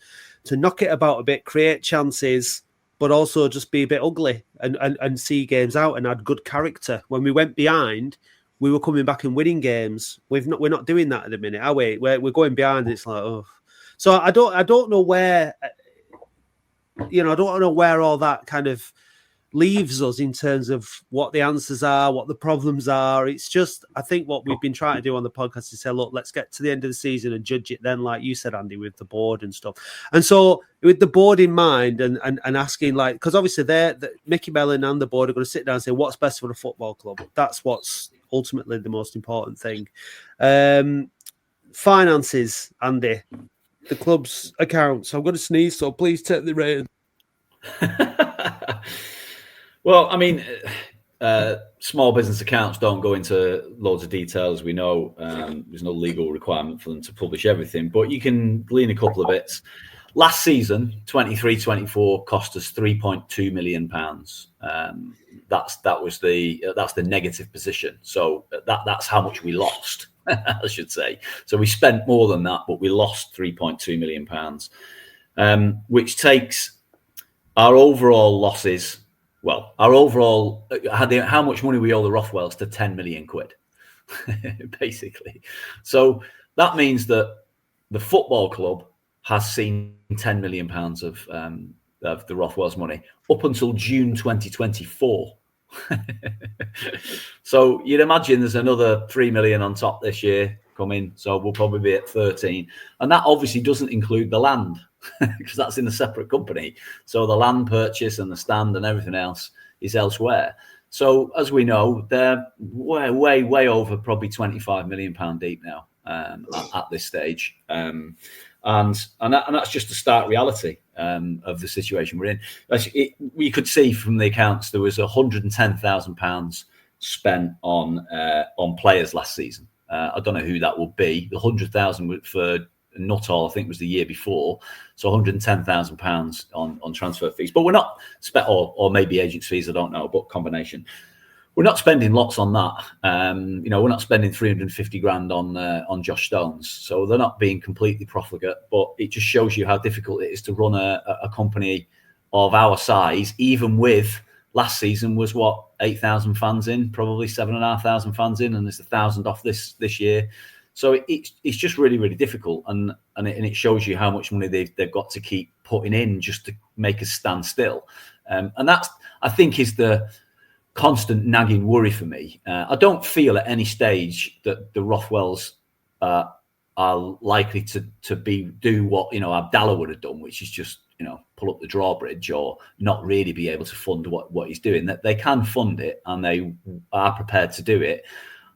knock it about a bit, create chances, but also just be a bit ugly and see games out and had good character. When we went behind, we were coming back and winning games. We're not doing that at the minute, are we? We're going behind. And it's like, oh, so I don't know where, I don't know where all that kind of leaves us in terms of what the answers are, what the problems are. It's just, I think what we've been trying to do on the podcast is say, look, let's get to the end of the season and judge it then, like you said, Andy, with the board and stuff. And so with the board in mind and asking, like, because obviously Mickey Mellon and the board are going to sit down and say, what's best for the football club? That's what's ultimately the most important thing. Finances, Andy, the club's accounts. I'm going to sneeze, so please take the reins. Well, I mean, small business accounts don't go into loads of details. We know there's no legal requirement for them to publish everything, but you can glean a couple of bits. Last season, 23-24 cost us £3.2 million. That's the negative position. So that's how much we lost, I should say. So we spent more than that, but we lost £3.2 million, which takes our overall losses. Well, our overall, how much money we owe the Rothwells to 10 million quid, basically. So that means that the football club has seen 10 million pounds of the Rothwells' money up until June 2024. So you'd imagine there's another 3 million on top this year coming. So we'll probably be at 13. And that obviously doesn't include the land, because that's in a separate company. So the land purchase and the stand and everything else is elsewhere. So as we know, they're way over probably £25 million deep now at this stage. And that's just the stark reality of the situation we're in. We could see from the accounts there was £110,000 spent on players last season. I don't know who that will be. The 100,000 for Nuttall, I think, was the year before. So £110,000 on transfer fees. But we're not spent, or maybe agent fees, I don't know, but combination. We're not spending lots on that. We're not spending 350 grand on Josh Stones. So they're not being completely profligate, but it just shows you how difficult it is to run a company of our size, even with last season was 8,000 fans in, probably 7,500 fans in, and there's 1,000 off this year. So it's just really, really difficult, and it shows you how much money they've got to keep putting in just to make us stand still. And that's, I think, is the constant nagging worry for me. I don't feel at any stage that the Rothwells are likely to do what Abdallah would have done, which is just pull up the drawbridge or not really be able to fund what he's doing. That they can fund it and they are prepared to do it,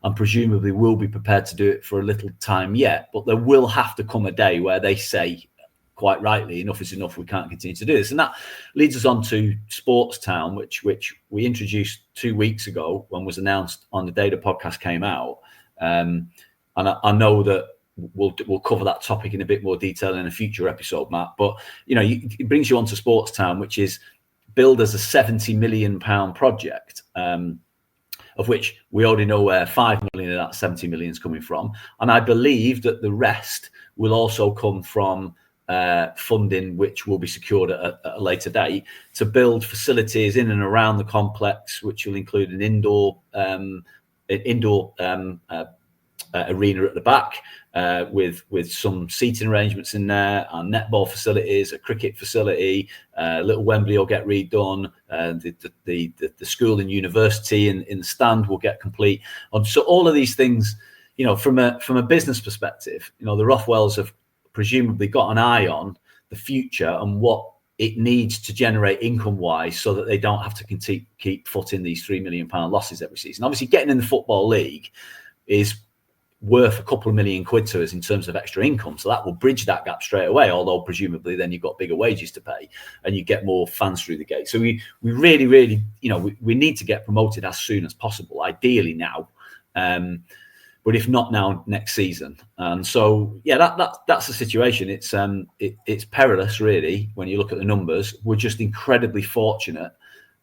and presumably will be prepared to do it for a little time yet. But there will have to come a day where they say, quite rightly, enough is enough, we can't continue to do this. And that leads us on to Sports Town, which we introduced 2 weeks ago when was announced on the day the podcast came out. And I know that we'll cover that topic in a bit more detail in a future episode, Matt. But it brings you on to Sports Town, which is billed as a £70 million project, of which we already know where 5 million of that 70 million is coming from. And I believe that the rest will also come from funding, which will be secured at a later date, to build facilities in and around the complex, which will include an indoor arena at the back, with some seating arrangements in there, and netball facilities, a cricket facility, little Wembley will get redone, the school and university in the stand will get complete. So all of these things, from a business perspective, the Rothwells have presumably got an eye on the future and what it needs to generate income-wise, so that they don't have to keep footing these £3 million losses every season. Obviously, getting in the Football League is worth a couple of million quid to us in terms of extra income, so that will bridge that gap straight away, although presumably then you've got bigger wages to pay and you get more fans through the gate. So we really we need to get promoted as soon as possible, ideally now, But if not now, next season. And so, yeah, that's the situation. It's perilous, really, when you look at the numbers. We're just incredibly fortunate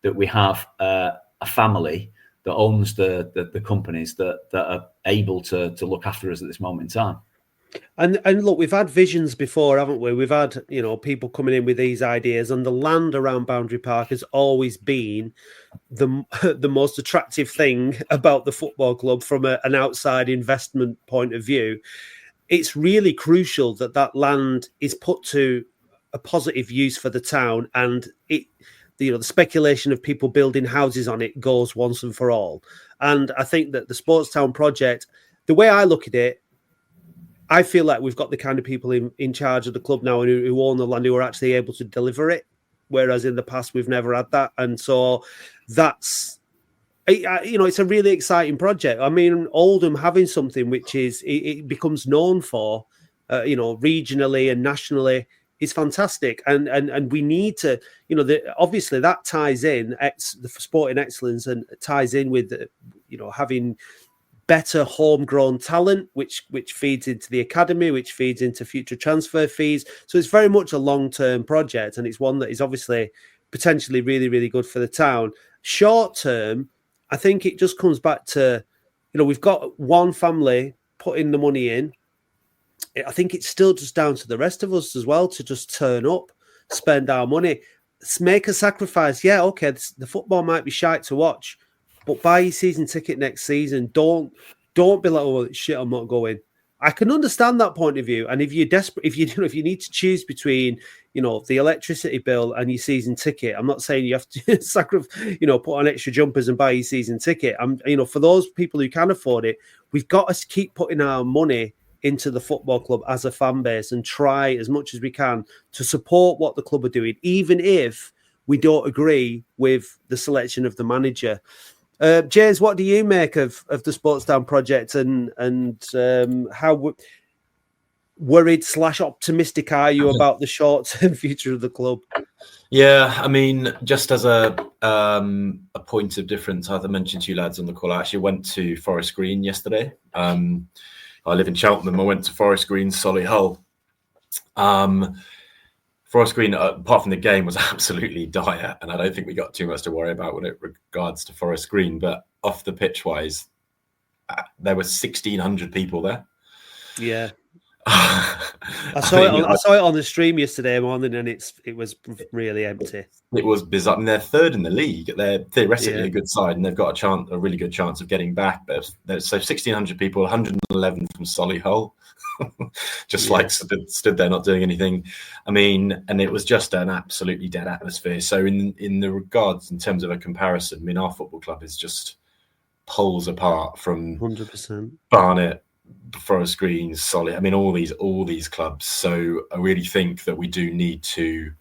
that we have a family that owns the companies that are able to look after us at this moment in time. And look, we've had visions before, haven't we? We've had, people coming in with these ideas, and the land around Boundary Park has always been the most attractive thing about the football club from an outside investment point of view. It's really crucial that land is put to a positive use for the town, and the speculation of people building houses on it goes once and for all. And I think that the Sports Town project, the way I look at it, I feel like we've got the kind of people in charge of the club now and who own the land who are actually able to deliver it, whereas in the past we've never had that. And so that's, it's a really exciting project. I mean, Oldham having something which is it becomes known for, regionally and nationally is fantastic. And we need to, obviously that ties in the sporting excellence and ties in with, having better homegrown talent, which feeds into the academy, which feeds into future transfer fees. So it's very much a long-term project, and it's one that is obviously potentially really, really good for the town. Short term, I think it just comes back to, we've got one family putting the money in. I think it's still just down to the rest of us as well to just turn up, spend our money, make a sacrifice. Yeah, okay, the football might be shite to watch, but buy your season ticket next season. Don't be like, oh shit, I'm not going. I can understand that point of view. And if you're desperate, if you need to choose between, the electricity bill and your season ticket, I'm not saying you have to sacrifice, put on extra jumpers and buy your season ticket. For those people who can afford it, we've got to keep putting our money into the football club as a fan base and try as much as we can to support what the club are doing, even if we don't agree with the selection of the manager. James, what do you make of the Sports Town project, and how worried / optimistic are you about the short-term future of the club? Yeah, I mean, just as a point of difference, I mentioned to you lads on the call, I actually went to Forest Green yesterday. I live in Cheltenham. I went to Forest Green, Solihull. Forest Green, apart from the game, was absolutely dire, and I don't think we got too much to worry about when it regards to Forest Green. But off the pitch wise, there were 1,600 people there. Yeah, I saw it on the stream yesterday morning, and it was really empty. It was bizarre. I mean, they're third in the league. They're theoretically a good side, and they've got a really good chance of getting back. But so 1,600 people, 111 from Solihull. Stood there not doing anything. I mean, and it was just an absolutely dead atmosphere. So in the regards, in terms of a comparison, I mean, our football club is just poles apart from 100%. Barnet, Forest Green, Solid. I mean, all these clubs. So I really think that we do need to,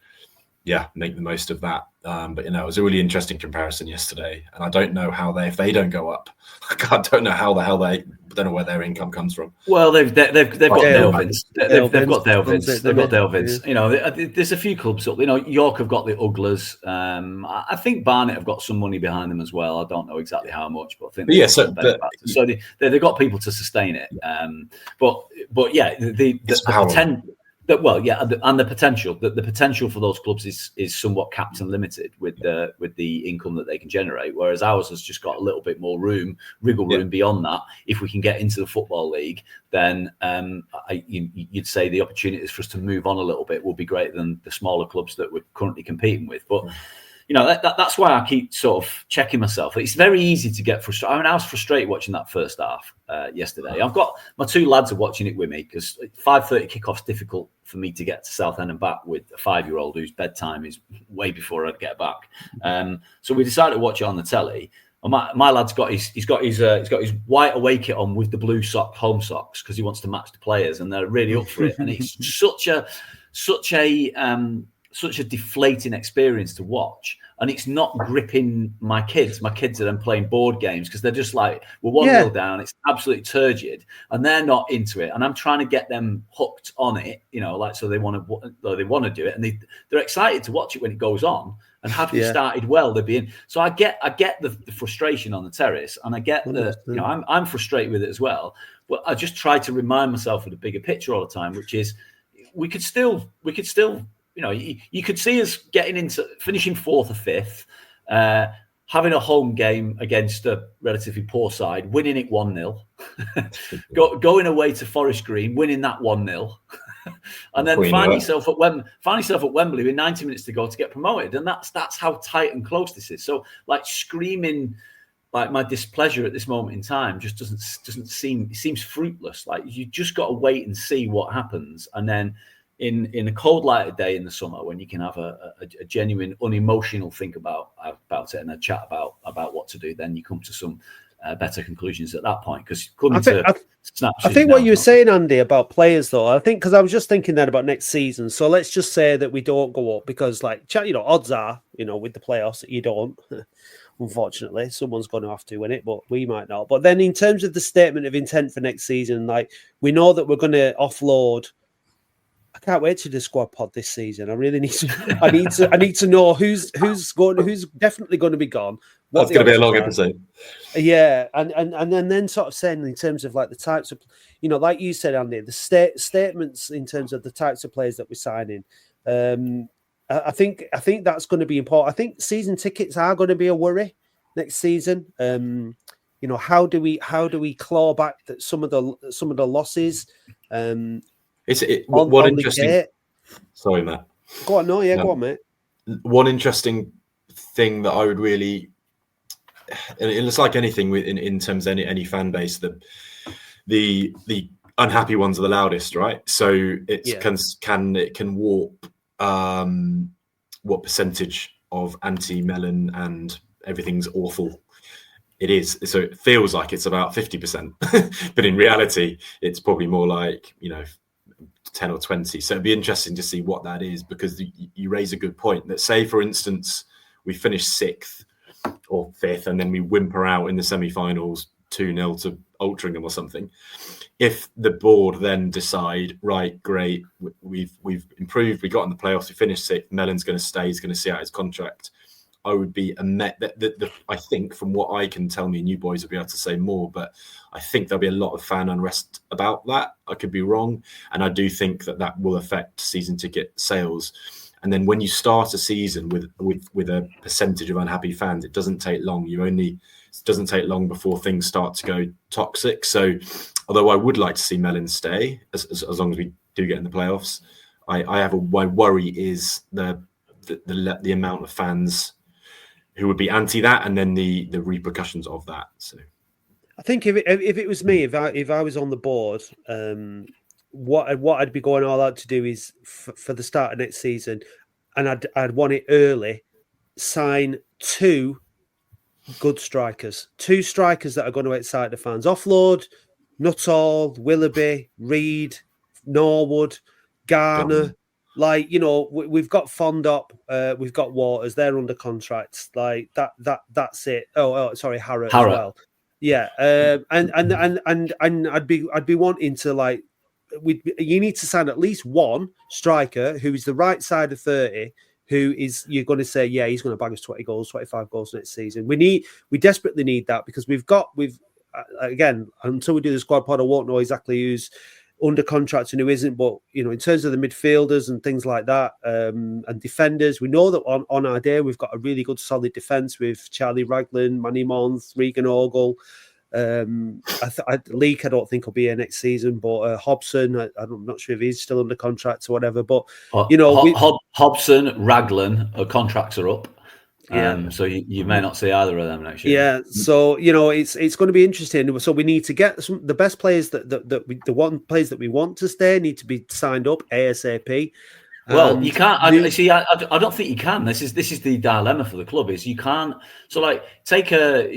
make the most of that. But it was a really interesting comparison yesterday, and I don't know how if they don't go up, I don't know how the hell they don't know where their income comes from. Well, they've got Delvins. They've got Delvins. They've got Delvins. Yeah. There's a few clubs up. York have got the Ugglers. I think Barnet have got some money behind them as well. I don't know exactly how much, but I think so they've got people to sustain it. But yeah, the potential for those clubs is somewhat capped and limited with the income that they can generate, whereas ours has just got a little bit more wriggle room beyond that. If we can get into the Football League, then you'd say the opportunities for us to move on a little bit will be greater than the smaller clubs that we're currently competing with. But that's why I keep sort of checking myself. It's very easy to get frustrated. I mean, I was frustrated watching that first half yesterday. I've got my two lads are watching it with me because 5:30 kickoff's difficult for me to get to Southend and back with a 5-year-old whose bedtime is way before I'd get back. So we decided to watch it on the telly. And my lad's got his white away kit on with the blue home socks because he wants to match the players, and they're really up for it. And it's such a such a deflating experience to watch, and it's not gripping my kids. My kids are then playing board games because they're just like, we're 1-0 down. It's absolutely turgid, and they're not into it. And I'm trying to get them hooked on it, so they want to do it, and they're excited to watch it when it goes on. And had we started well, they'd be in. So I get the frustration on the terrace, and I get I'm frustrated with it as well. But I just try to remind myself of the bigger picture all the time, which is we could still. You could see us getting into finishing 4th or 5th, having a home game against a relatively poor side, winning it 1-0, going away to Forest Green, winning that 1-0, and then find yourself at Wembley with 90 minutes to go to get promoted. And that's how tight and close this is. So screaming my displeasure at this moment in time just doesn't seems fruitless. You just got to wait and see what happens, and then. In a cold light of day in the summer, when you can have a genuine, unemotional think about it and a chat about what to do, then you come to some better conclusions at that point. Because I think what you were saying, Andy, about players, though, I think because I was just thinking that about next season. So let's just say that we don't go up because, odds are, with the playoffs, that you don't. Unfortunately, someone's going to have to win it, but we might not. But then, in terms of the statement of intent for next season, we know that we're going to offload. I can't wait to do the squad pod this season. I really need to. I need to know who's definitely going to be gone. That's going to be a long episode. Yeah, and then sort of saying in terms of the types of, like you said, Andy, the statements in terms of the types of players that we're signing. I think that's going to be important. I think season tickets are going to be a worry next season. How do we claw back some of the losses? One interesting. Sorry, Matt. Go on, go on, mate. One interesting thing that I would really, and it's like anything in terms of any fan base, the unhappy ones are the loudest, right? So it can warp what percentage of anti-Mellon and everything's awful it is. So it feels like it's about 50%, but in reality, it's probably more like 10 or 20. So it'd be interesting to see what that is, because you raise a good point. That say, for instance, we finish 6th or 5th, and then we whimper out in the semi-finals 2-0 to Altrincham or something. If the board then decide, right, great, we've improved, we got in the playoffs, we finished 6th, Mellon's going to stay, he's going to see out his contract, I would be I think, from what I can tell me, and you boys will be able to say more, but I think there'll be a lot of fan unrest about that. I could be wrong. And I do think that will affect season ticket sales. And then when you start a season with a percentage of unhappy fans, it doesn't take long. It doesn't take long before things start to go toxic. So although I would like to see Mellon stay, as long as we do get in the playoffs, my worry is the amount of fans who would be anti that, and then the repercussions of that. So, I think if it was me, if I was on the board, what I'd be going all out to do is for the start of next season, and I'd want it early. Sign 2 good strikers, 2 strikers that are going to excite the fans. Offload Nuttall, Willoughby, Reed, Norwood, Garner. We've got Fondop, we've got Waters. They're under contracts. That's it. Oh, sorry, Harrott as well. Yeah, and I'd be wanting to you need to sign at least 1 striker who is the right side of 30, who is you're going to say, yeah, he's going to bag us 20 goals, 25 goals next season. We desperately need that, because we've again, until we do the squad pod, I won't know exactly who's under contract and who isn't, but in terms of the midfielders and things like that, and defenders, we know that on our day we've got a really good solid defence with Charlie Raglan, Manny Month, Regan Ogle. Leak I don't think will be here next season, but Hobson, I'm not sure if he's still under contract or whatever, but Hobson, Raglan, contracts are up. So you may not see either of them next year. Yeah, so it's going to be interesting. So we need to get the best players the players that we want to stay need to be signed up ASAP. Well, you can't. I don't think you can. This is the dilemma for the club. Is you can't. So take I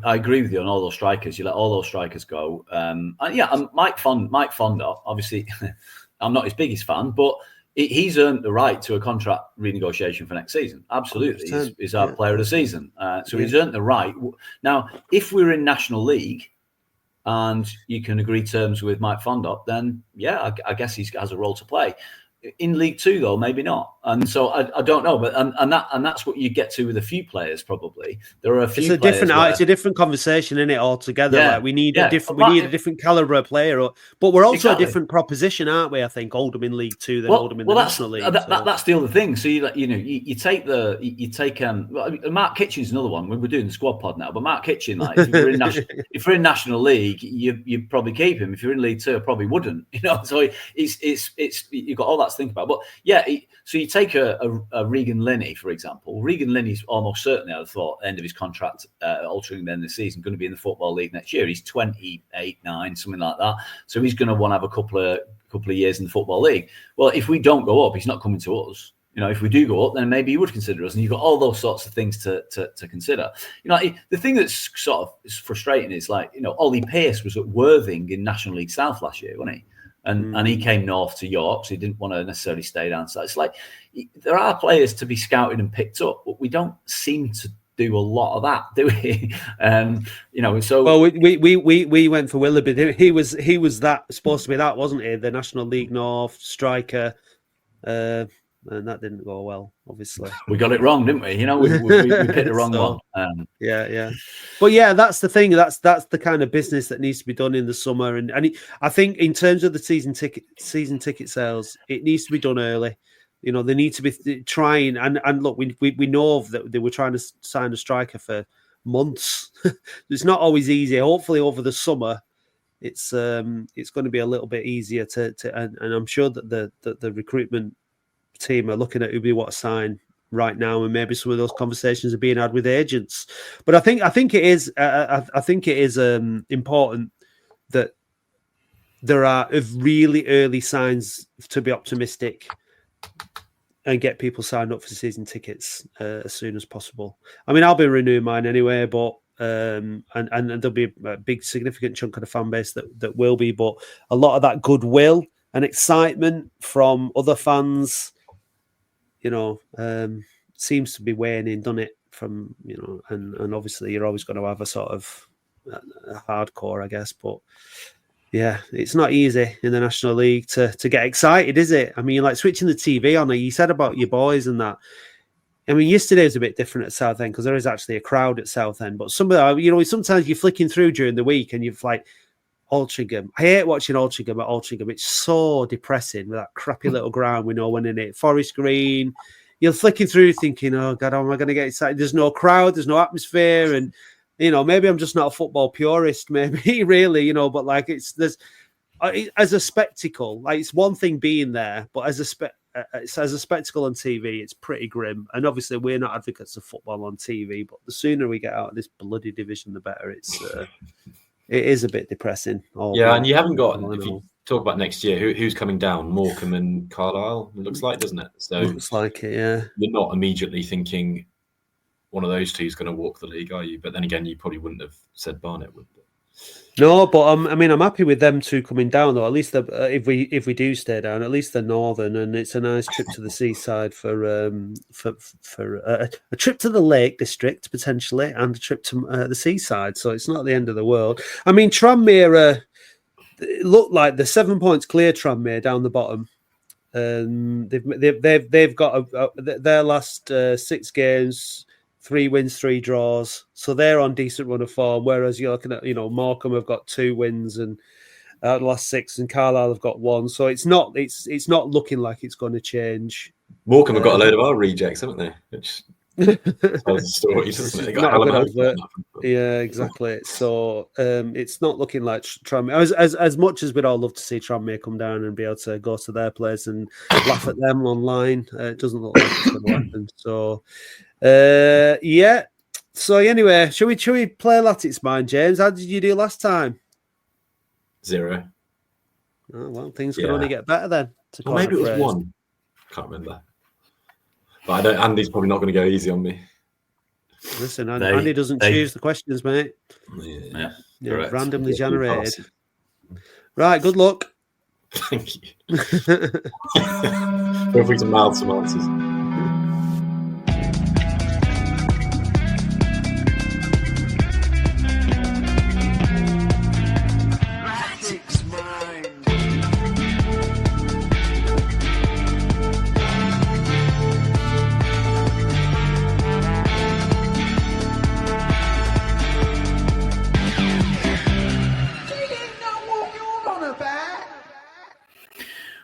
agree with you on all those strikers. You let all those strikers go. And Mike Fondop. Obviously, I'm not his biggest fan, but he's earned the right to a contract renegotiation for next season. Absolutely. He's our player of the season. So he's earned the right. Now, if we're in National League and you can agree terms with Mike Fondop, then, I guess he has a role to play. In League Two, though, maybe not. And so I don't know, but and that's what you get to with a few players. Probably there are a few. It's a different conversation, isn't it? Altogether, like we need a different caliber of player, but we're also a different proposition, aren't we? I think Oldham in League Two than Oldham in the National League. That's the other thing. So you take Mark Kitchen's another one. We're doing the squad pod now, but Mark Kitchen, like if you're in National League, you probably keep him. If you're in League Two, I probably wouldn't. So it's you've got all that to think about. But so you take a Regan Linney, for example. Regan Linney's almost certainly, I thought, end of his contract, altering the end of the season, going to be in the Football League next year. He's 28, 9, something like that. So he's going to want to have a couple of years in the Football League. Well, if we don't go up, he's not coming to us. If we do go up, then maybe he would consider us. And you've got all those sorts of things to consider. The thing that's sort of is frustrating is Ollie Pearce was at Worthing in National League South last year, wasn't he? And he came north to York, so he didn't want to necessarily stay down south. It's like there are players to be scouted and picked up, but we don't seem to do a lot of that, do we? So well, we went for Willoughby. He was supposed to be that, wasn't he? The National League North striker, and that didn't go well. Obviously, we got it wrong, didn't we? We picked the wrong one. But that's the thing. That's the kind of business that needs to be done in the summer. And I think in terms of the season ticket sales, it needs to be done early. They need to be trying. And look, we know that they were trying to sign a striker for months. It's not always easy. Hopefully, over the summer, it's going to be a little bit easier and I'm sure that the recruitment team are looking at who we want to sign right now, and maybe some of those conversations are being had with agents. But I think it is important that there are really early signs to be optimistic and get people signed up for season tickets as soon as possible. I mean, I'll be renewing mine anyway, but and there'll be a big significant chunk of the fan base that will be, but a lot of that goodwill and excitement from other fans, seems to be waning, doesn't it? From and obviously you're always going to have a sort of hardcore, I guess, but it's not easy in the National League to get excited, is it? I mean, like switching the TV on. You said about your boys and that. I mean, yesterday was a bit different at Southend because there is actually a crowd at Southend, but sometimes you're flicking through during the week and you've like Altrincham. I hate watching Altrincham at Altrincham. It's so depressing with that crappy little ground with no one in it. Forest Green. You're flicking through thinking, oh God, how am I going to get excited? There's no crowd, there's no atmosphere. And, maybe I'm just not a football purist, maybe really, but like there's as a spectacle, like it's one thing being there, but as a spectacle on TV, it's pretty grim. And obviously we're not advocates of football on TV, but the sooner we get out of this bloody division, the better. It is a bit depressing. And you haven't got, if you talk about next year, who's coming down? Morecambe and Carlisle, it looks like, doesn't it? So looks like it, yeah. You're not immediately thinking one of those two is going to walk the league, are you? But then again, you probably wouldn't have said Barnet would. No, but I'm happy with them two coming down though. At least if we do stay down, at least they're northern, and it's a nice trip to the seaside for a trip to the Lake District potentially, and a trip to the seaside. So it's not the end of the world. I mean, Tranmere look like the 7 points clear. Tranmere down the bottom. They've got their last 6 games. 3 wins, 3 draws. So they're on decent run of form. Whereas you're looking at, Morecambe have got 2 wins and the last 6, and Carlisle have got 1. So it's not looking like it's going to change. Morecambe have got a load of our rejects, haven't they? Which tells the story, doesn't it? Not a good advert. Yeah, exactly. So it's not looking like Tranmere. As much as we'd all love to see Tranmere come down and be able to go to their place and laugh at them online, it doesn't look like it's going to happen. So. So anyway, should we play Latics Mind, James? How did you do last time? 0. Oh, well, things can only get better then. Or maybe it was 1. Can't remember. But Andy's probably not going to go easy on me. Listen, Andy doesn't choose the questions, mate. Yeah, randomly generated. Right, good luck. Thank you. Feel free to mouth some answers.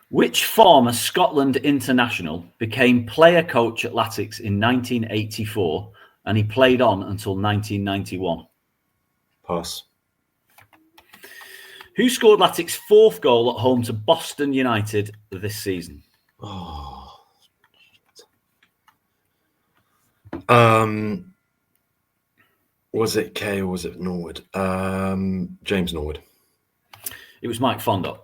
Which former Scotland international became player coach at Latics in 1984 and he played on until 1991? Pass. Who scored Latics' fourth goal at home to Boston United this season? Oh. Was it Kay or was it Norwood? James Norwood. It was Mike Fondop.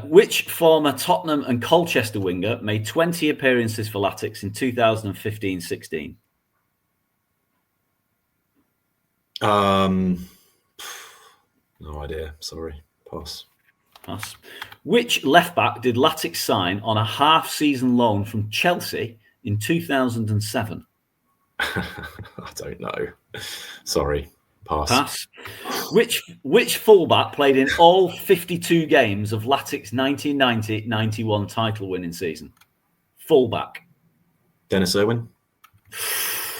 Which former Tottenham and Colchester winger made 20 appearances for Latics in 2015-16? No idea. Sorry. Pass. Pass. Which left-back did Latics sign on a half-season loan from Chelsea in 2007? I don't know. Sorry. Pass. Pass. Which fullback played in all 52 games of Latics' 1990-91 title-winning season? Fullback. Dennis Irwin.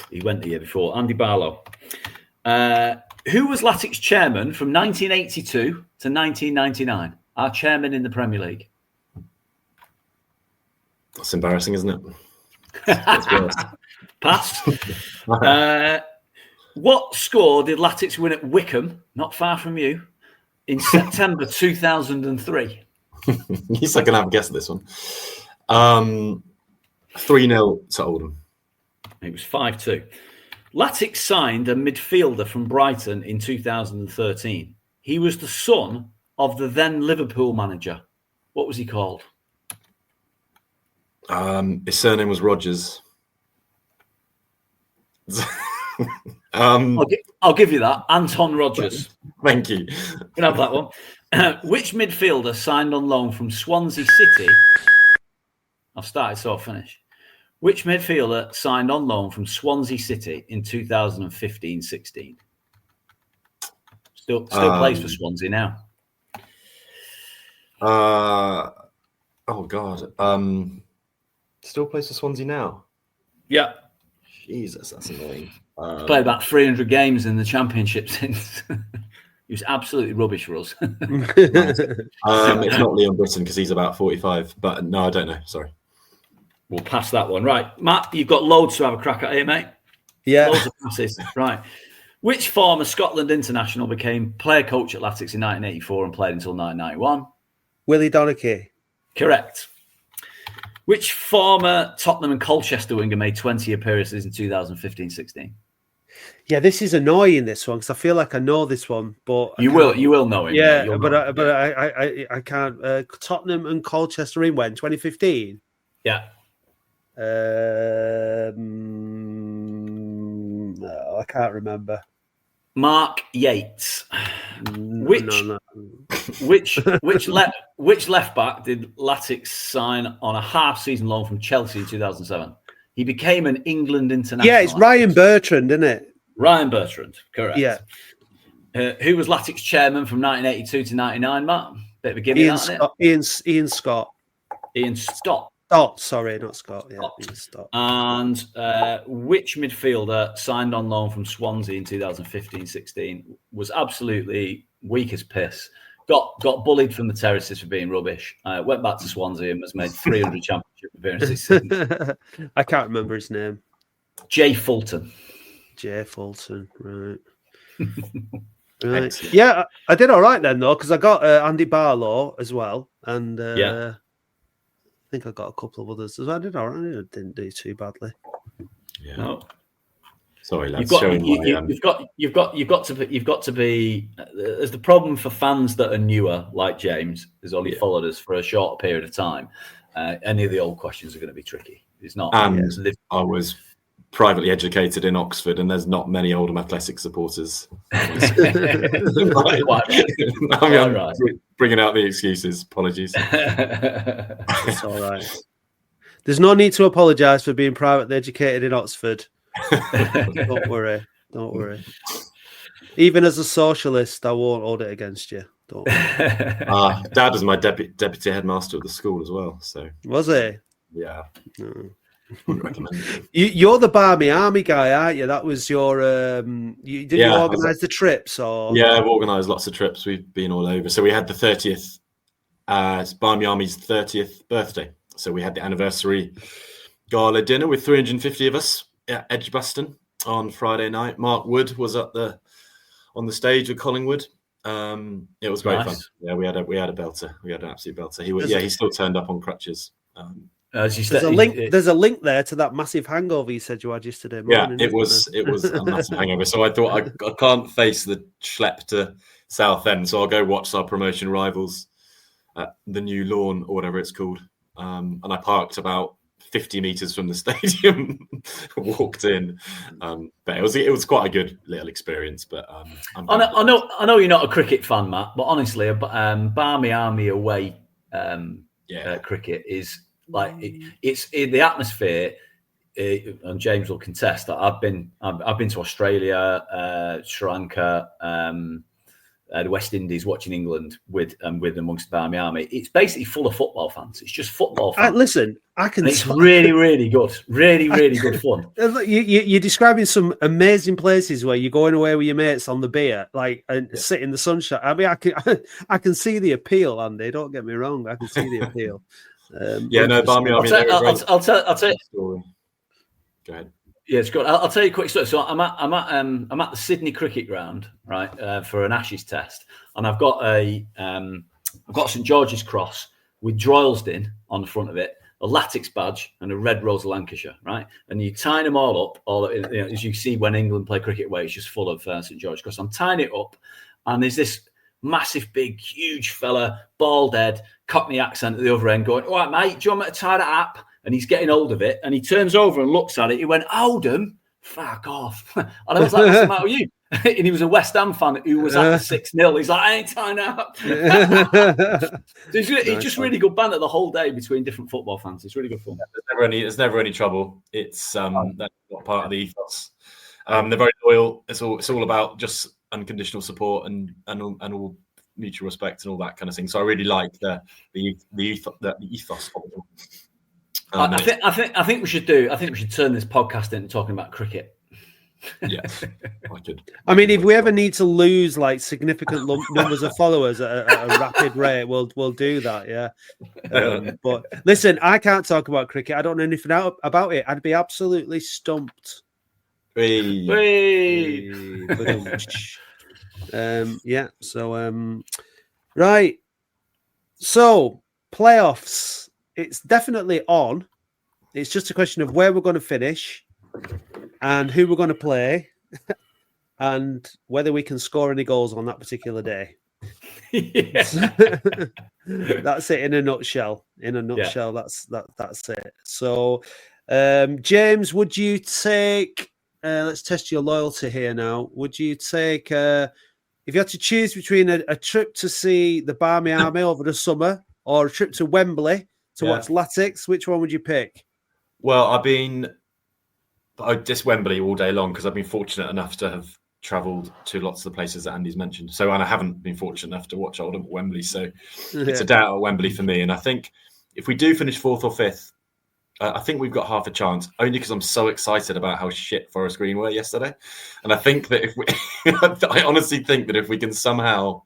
He went the year before. Andy Barlow. Who was Latics' chairman from 1982 to 1999? Our chairman in the Premier League. That's embarrassing, isn't it? That's worse. Pass. What score did Latics win at Wickham, not far from you, in September 2003? You second have a guess at this one. 3-0 to Oldham. It was 5-2. Latics signed a midfielder from Brighton in 2013. He was the son of the then Liverpool manager. What was he called? His surname was Rogers. I'll give you that. Anton Rogers. Thank you. You can have that one. Which midfielder signed on loan from Swansea City? I've started, so I'll finish. Which midfielder signed on loan from Swansea City in 2015-16? Still plays for Swansea now. Oh God. Still plays for Swansea now. Yeah. Jesus, that's annoying. Played about 300 games in the Championship since. He was absolutely rubbish for us. It's not Leon Britton because he's about 45. But no, I don't know. Sorry. We'll pass that one. Right. Matt, you've got loads to have a crack at here, mate. Yeah. Loads of passes. Right. Which former Scotland international became player coach at Latics in 1984 and played until 1991? Willie Donachie. Correct. Which former Tottenham and Colchester winger made 20 appearances in 2015-16? Yeah, this is annoying, this one, because I feel like I know this one, but you will know him. Yeah, but I can't. Tottenham and Colchester in when 2015. Yeah. No, I can't remember. Mark Yates. Which left back did Latics sign on a half-season loan from Chelsea in 2007? He became an England international. Yeah, it's Ryan Bertrand, isn't it? Ryan Bertrand, correct. Yeah. Who was Latics chairman from 1982 to 99, Matt? Bit of a gimme, Ian Scott. Ian Scott. Scott, sorry, not Scott. Yeah, Ian Scott. And which midfielder signed on loan from Swansea in 2015-16 was absolutely weak as piss. Got bullied from the terraces for being rubbish. Went back to Swansea and has made 300 championship appearances since. I can't remember his name. Jay Fulton. Jay Fulton, right. Right. Yeah, I did all right then, though, because I got Andy Barlow as well. And I think I got a couple of others. So I did all right. I didn't do too badly. Yeah. No. Sorry, lads. You've got to be. There's the problem for fans that are newer, like James, who's only followed us for a short period of time. Any of the old questions are going to be tricky. It's not. And I was privately educated in Oxford, and there's not many Oldham Athletic supporters. I'm bringing out the excuses. Apologies. It's all right. There's no need to apologise for being privately educated in Oxford. Don't worry. Don't worry. Even as a socialist, I won't hold it against you. Don't worry. Dad was my deputy headmaster at the school as well. So was he? Yeah. No. Wouldn't recommend it. You're the Barmy Army guy, aren't you? That was your. Did you organise the trips or? Yeah, I've organised lots of trips. We've been all over. So we had the 30th. It's Barmy Army's 30th birthday. So we had the anniversary gala dinner with 350 of us at Edgbaston on Friday night. Mark Wood was on the stage with Collingwood. It was great fun. Yeah, we had a belter. We had an absolute belter. He still turned up on crutches. There's a link there to that massive hangover you said you had yesterday morning. Yeah, it was a massive hangover. So I thought I can't face the schlep to Southend, so I'll go watch our promotion rivals at the new lawn or whatever it's called. And I parked about 50 meters from the stadium, walked in. But it was quite a good little experience. But I know you're not a cricket fan, Matt, but honestly, Barmy Army away cricket is. Like it's in the atmosphere, and James will contest that. I've been to Australia, Sri Lanka, the West Indies, watching England with amongst the Barmy Army. It's basically full of football fans. It's just football fans. Listen, it's really, really good, really good fun. You're describing some amazing places where you're going away with your mates on the beer, sit in the sunshine. I mean, I can see the appeal, Andy. Don't get me wrong. I can see the appeal. Barmy Army. I'll tell you. Go ahead. Yeah, it's good. I'll tell you a quick story. So I'm at the Sydney Cricket Ground, right, for an Ashes test, and I've got St George's Cross with Droylsden on the front of it, a Latics badge, and a red rose of Lancashire, right, and you tie them all up, as you see when England play cricket away, it's just full of St George's Cross. I'm tying it up, and there's this massive, big, huge fella, bald head, Cockney accent at the other end, going, "All right, mate, do you want me to tie that up?" And he's getting hold of it, and he turns over and looks at it. He went, "Oldham, fuck off!" And I was like, "What's the matter with you?" And he was a West Ham fan who was at 6-0. He's like, "I ain't tying that up." So it's just really good banter the whole day between different football fans. It's really good fun. There's never any trouble. It's that's not part of the ethos. They're very loyal. It's all about just unconditional support and all mutual respect and all that kind of thing. So I really like the ethos of it. I think we should turn this podcast into talking about cricket. Yeah, I could. I mean, if we ever need to lose like significant numbers of followers at a rapid rate, we'll do that. Yeah. But listen, I can't talk about cricket. I don't know anything about it. I'd be absolutely stumped. Right. So playoffs, it's definitely on. It's just a question of where we're going to finish and who we're going to play and whether we can score any goals on that particular day. That's it in a nutshell. That's it. So James, would you take let's test your loyalty here now. Would you take if you had to choose between a trip to see the Barmy Army over the summer or a trip to Wembley to watch Latics, which one would you pick? Well, I've been just Wembley all day long because I've been fortunate enough to have travelled to lots of the places that Andy's mentioned. So, and I haven't been fortunate enough to watch Oldham at Wembley. So it's a day out at Wembley for me. And I think if we do finish 4th or 5th, I think we've got half a chance, only because I'm so excited about how shit Forest Green were yesterday. And I think that I honestly think that if we can somehow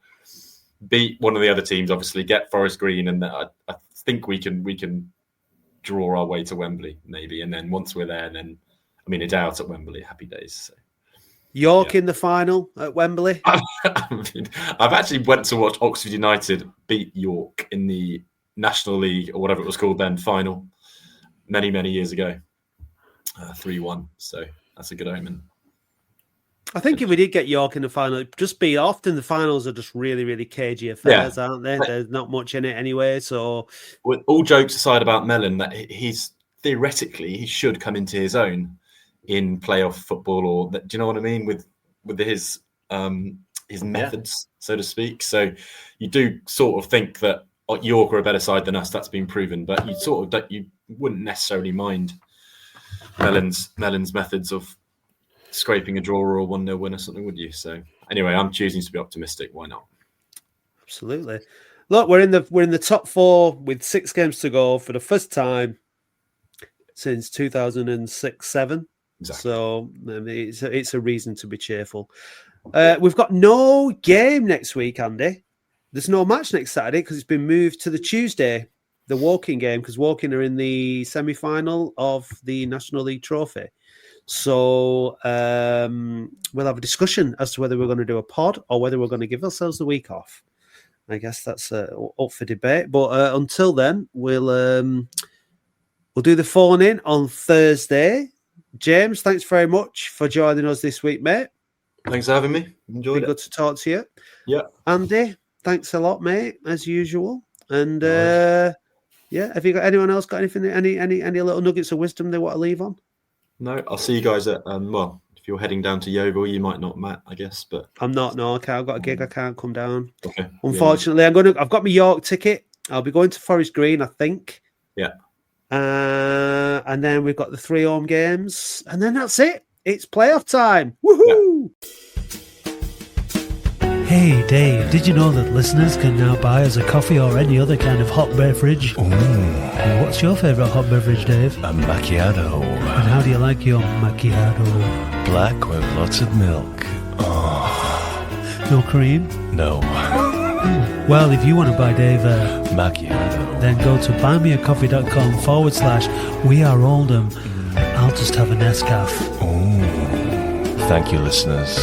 beat one of the other teams, obviously get Forest Green, and I think we can draw our way to Wembley maybe. And then once we're there, then a day out at Wembley, happy days. So. York in the final at Wembley. I've actually went to watch Oxford United beat York in the National League or whatever it was called then final. Many years ago, 3-1. So that's a good omen. I think if we did get York in the final, it'd just be often the finals are just really cagey affairs, aren't they? There's not much in it anyway. So, with all jokes aside about Mellon, that he's theoretically he should come into his own in playoff football, or do you know what I mean? With his methods, so to speak. So you do sort of think that York are a better side than us. That's been proven, but you wouldn't necessarily mind Mellon's methods of scraping a draw or a 1-0 win or something, would you? So anyway, I'm choosing to be optimistic. Why not? Absolutely. Look, we're in the top 4 with 6 games to go for the first time since 2006-07. Exactly. So it's a reason to be cheerful. We've got no game next week, Andy. There's no match next Saturday because it's been moved to the Tuesday, the Woking game, because Woking are in the semi-final of the National League Trophy. So we'll have a discussion as to whether we're going to do a pod or whether we're going to give ourselves the week off. I guess that's up for debate. But until then, we'll do the phone-in on Thursday. James, thanks very much for joining us this week, mate. Thanks for having me. Enjoyed it. Good to talk to you. Yeah. Andy, thanks a lot, mate, as usual. And have you got anyone else got anything, any little nuggets of wisdom they want to leave on? No, I'll see you guys at if you're heading down to Yeovil, you might not, Matt, I guess, but I'm not. No, okay, I've got a gig. I can't come down. Okay. Unfortunately, I've got my York ticket. I'll be going to Forest Green, I think. Yeah. And then we've got the 3 home games, and then that's it. It's playoff time. Woohoo! Yeah. Hey Dave, did you know that listeners can now buy us a coffee or any other kind of hot beverage? Ooh. What's your favourite hot beverage, Dave? A macchiato. And how do you like your macchiato? Black with lots of milk. Oh. No cream? No. Well, if you want to buy Dave macchiato, then go to buymeacoffee.com/We Are Oldham. I'll just have a Nescafe. Ooh. Thank you, listeners.